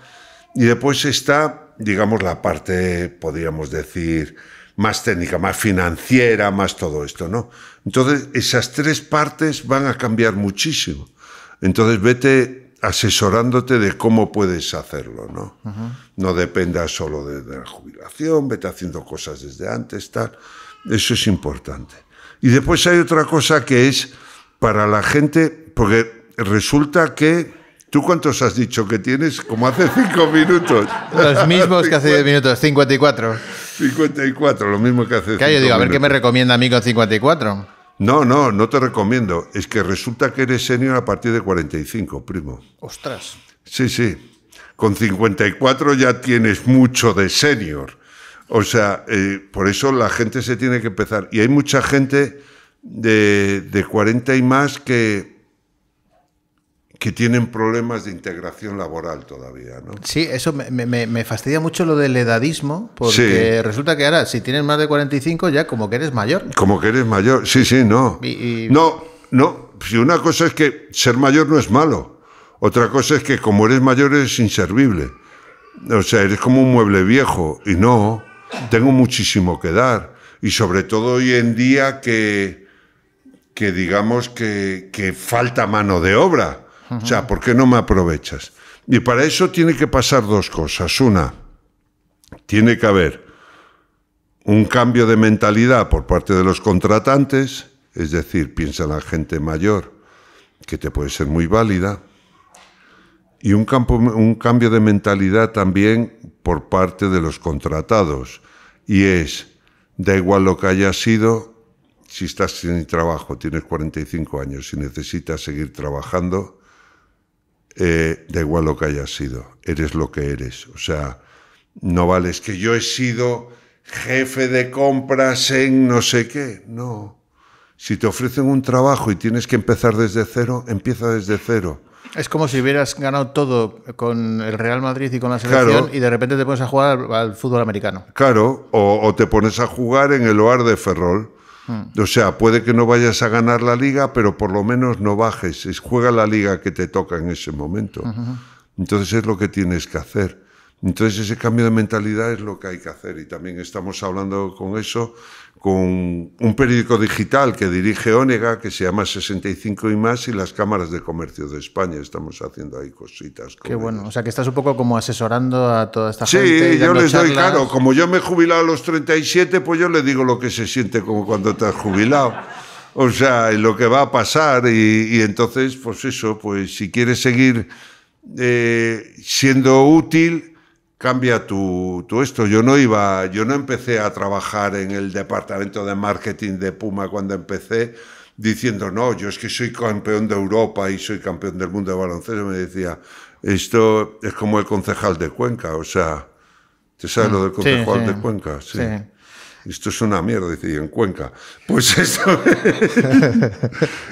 Y después está, digamos, la parte, podríamos decir, más técnica, más financiera, más todo esto, ¿no? Entonces, esas tres partes van a cambiar muchísimo. Entonces, vete asesorándote de cómo puedes hacerlo, ¿no? No dependas solo de la jubilación, vete haciendo cosas desde antes, tal. Eso es importante. Y después hay otra cosa que es para la gente, porque resulta que... ¿Tú cuántos has dicho que tienes? Como hace 5 minutos. Los mismos que hace 10 minutos, 54. 54, lo mismo que hace 5 minutos. Yo digo, a ver qué me recomienda a mí con 54. No te recomiendo. Es que resulta que eres senior a partir de 45, primo. Ostras. Sí. Con 54 ya tienes mucho de senior. O sea, por eso la gente se tiene que empezar. Y hay mucha gente de 40 y más que tienen problemas de integración laboral todavía, ¿no? Sí, eso me fastidia mucho lo del edadismo, porque resulta que ahora, si tienes más de 45, ya como que eres mayor. Como que eres mayor, sí, no. No, si una cosa es que ser mayor no es malo, otra cosa es que como eres mayor eres inservible. O sea, eres como un mueble viejo, y no, tengo muchísimo que dar. Y sobre todo hoy en día que digamos que falta mano de obra. O sea, ¿por qué no me aprovechas? Y para eso tiene que pasar dos cosas. Una, tiene que haber un cambio de mentalidad por parte de los contratantes, es decir, piensa en la gente mayor, que te puede ser muy válida, y un cambio de mentalidad también por parte de los contratados. Y es, da igual lo que haya sido, si estás sin trabajo, tienes 45 años y necesitas seguir trabajando, da igual lo que hayas sido, eres lo que eres. O sea, no vale, es que yo he sido jefe de compras en no sé qué. No. Si te ofrecen un trabajo y tienes que empezar desde cero, empieza desde cero. Es como si hubieras ganado todo con el Real Madrid y con la selección, y de repente te pones a jugar al fútbol americano. Claro, o te pones a jugar en el Oar de Ferrol. O sea, puede que no vayas a ganar la liga, pero por lo menos no bajes. Juega la liga que te toca en ese momento. Entonces es lo que tienes que hacer. Entonces ese cambio de mentalidad es lo que hay que hacer. Y también estamos hablando con eso, con un periódico digital que dirige Onega, que se llama 65 y más, y las cámaras de comercio de España. Estamos haciendo ahí cositas. Qué bueno. O sea, que estás un poco como asesorando a toda esta gente. Sí, yo les doy, claro, como yo me he jubilado a los 37, pues yo les digo lo que se siente como cuando te has jubilado. O sea, lo que va a pasar. Y entonces, pues eso, pues si quieres seguir siendo útil, cambia tu esto. Yo no empecé a trabajar en el departamento de marketing de Puma cuando empecé diciendo, no, yo es que soy campeón de Europa y soy campeón del mundo de baloncesto. Me decía, esto es como el concejal de Cuenca, o sea, ¿te sabes lo del concejal de Cuenca? Sí. Esto es una mierda, dice, y en Cuenca. Pues esto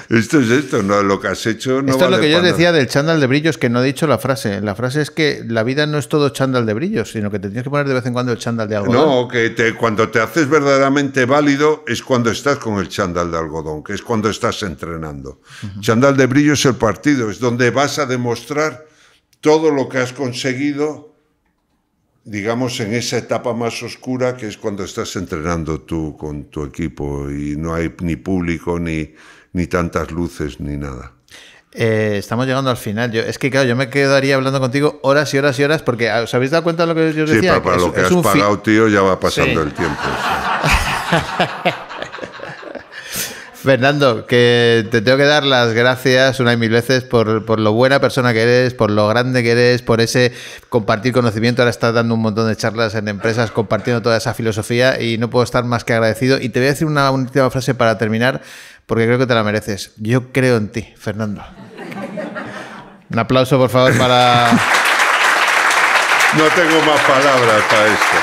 es esto, no, lo que has hecho no Esto vale es lo que yo para decía del chándal de brillos, que no he dicho la frase. La frase es que la vida no es todo chándal de brillos, sino que te tienes que poner de vez en cuando el chándal de algodón. No, que cuando te haces verdaderamente válido es cuando estás con el chándal de algodón, que es cuando estás entrenando. Chándal de brillo es el partido, es donde vas a demostrar todo lo que has conseguido, digamos, en esa etapa más oscura, que es cuando estás entrenando tú con tu equipo y no hay ni público, ni tantas luces, ni nada. Estamos llegando al final. Es que, claro, yo me quedaría hablando contigo horas y horas y horas, porque ¿os habéis dado cuenta de lo que yo os decía? Sí, para lo que has pagado, tío, ya va pasando el tiempo. Fernando, que te tengo que dar las gracias una y mil veces por lo buena persona que eres, por lo grande que eres, por ese compartir conocimiento. Ahora estás dando un montón de charlas en empresas, compartiendo toda esa filosofía, y no puedo estar más que agradecido. Y te voy a decir una última frase para terminar, porque creo que te la mereces. Yo creo en ti, Fernando. Un aplauso, por favor, para... No tengo más palabras para esto.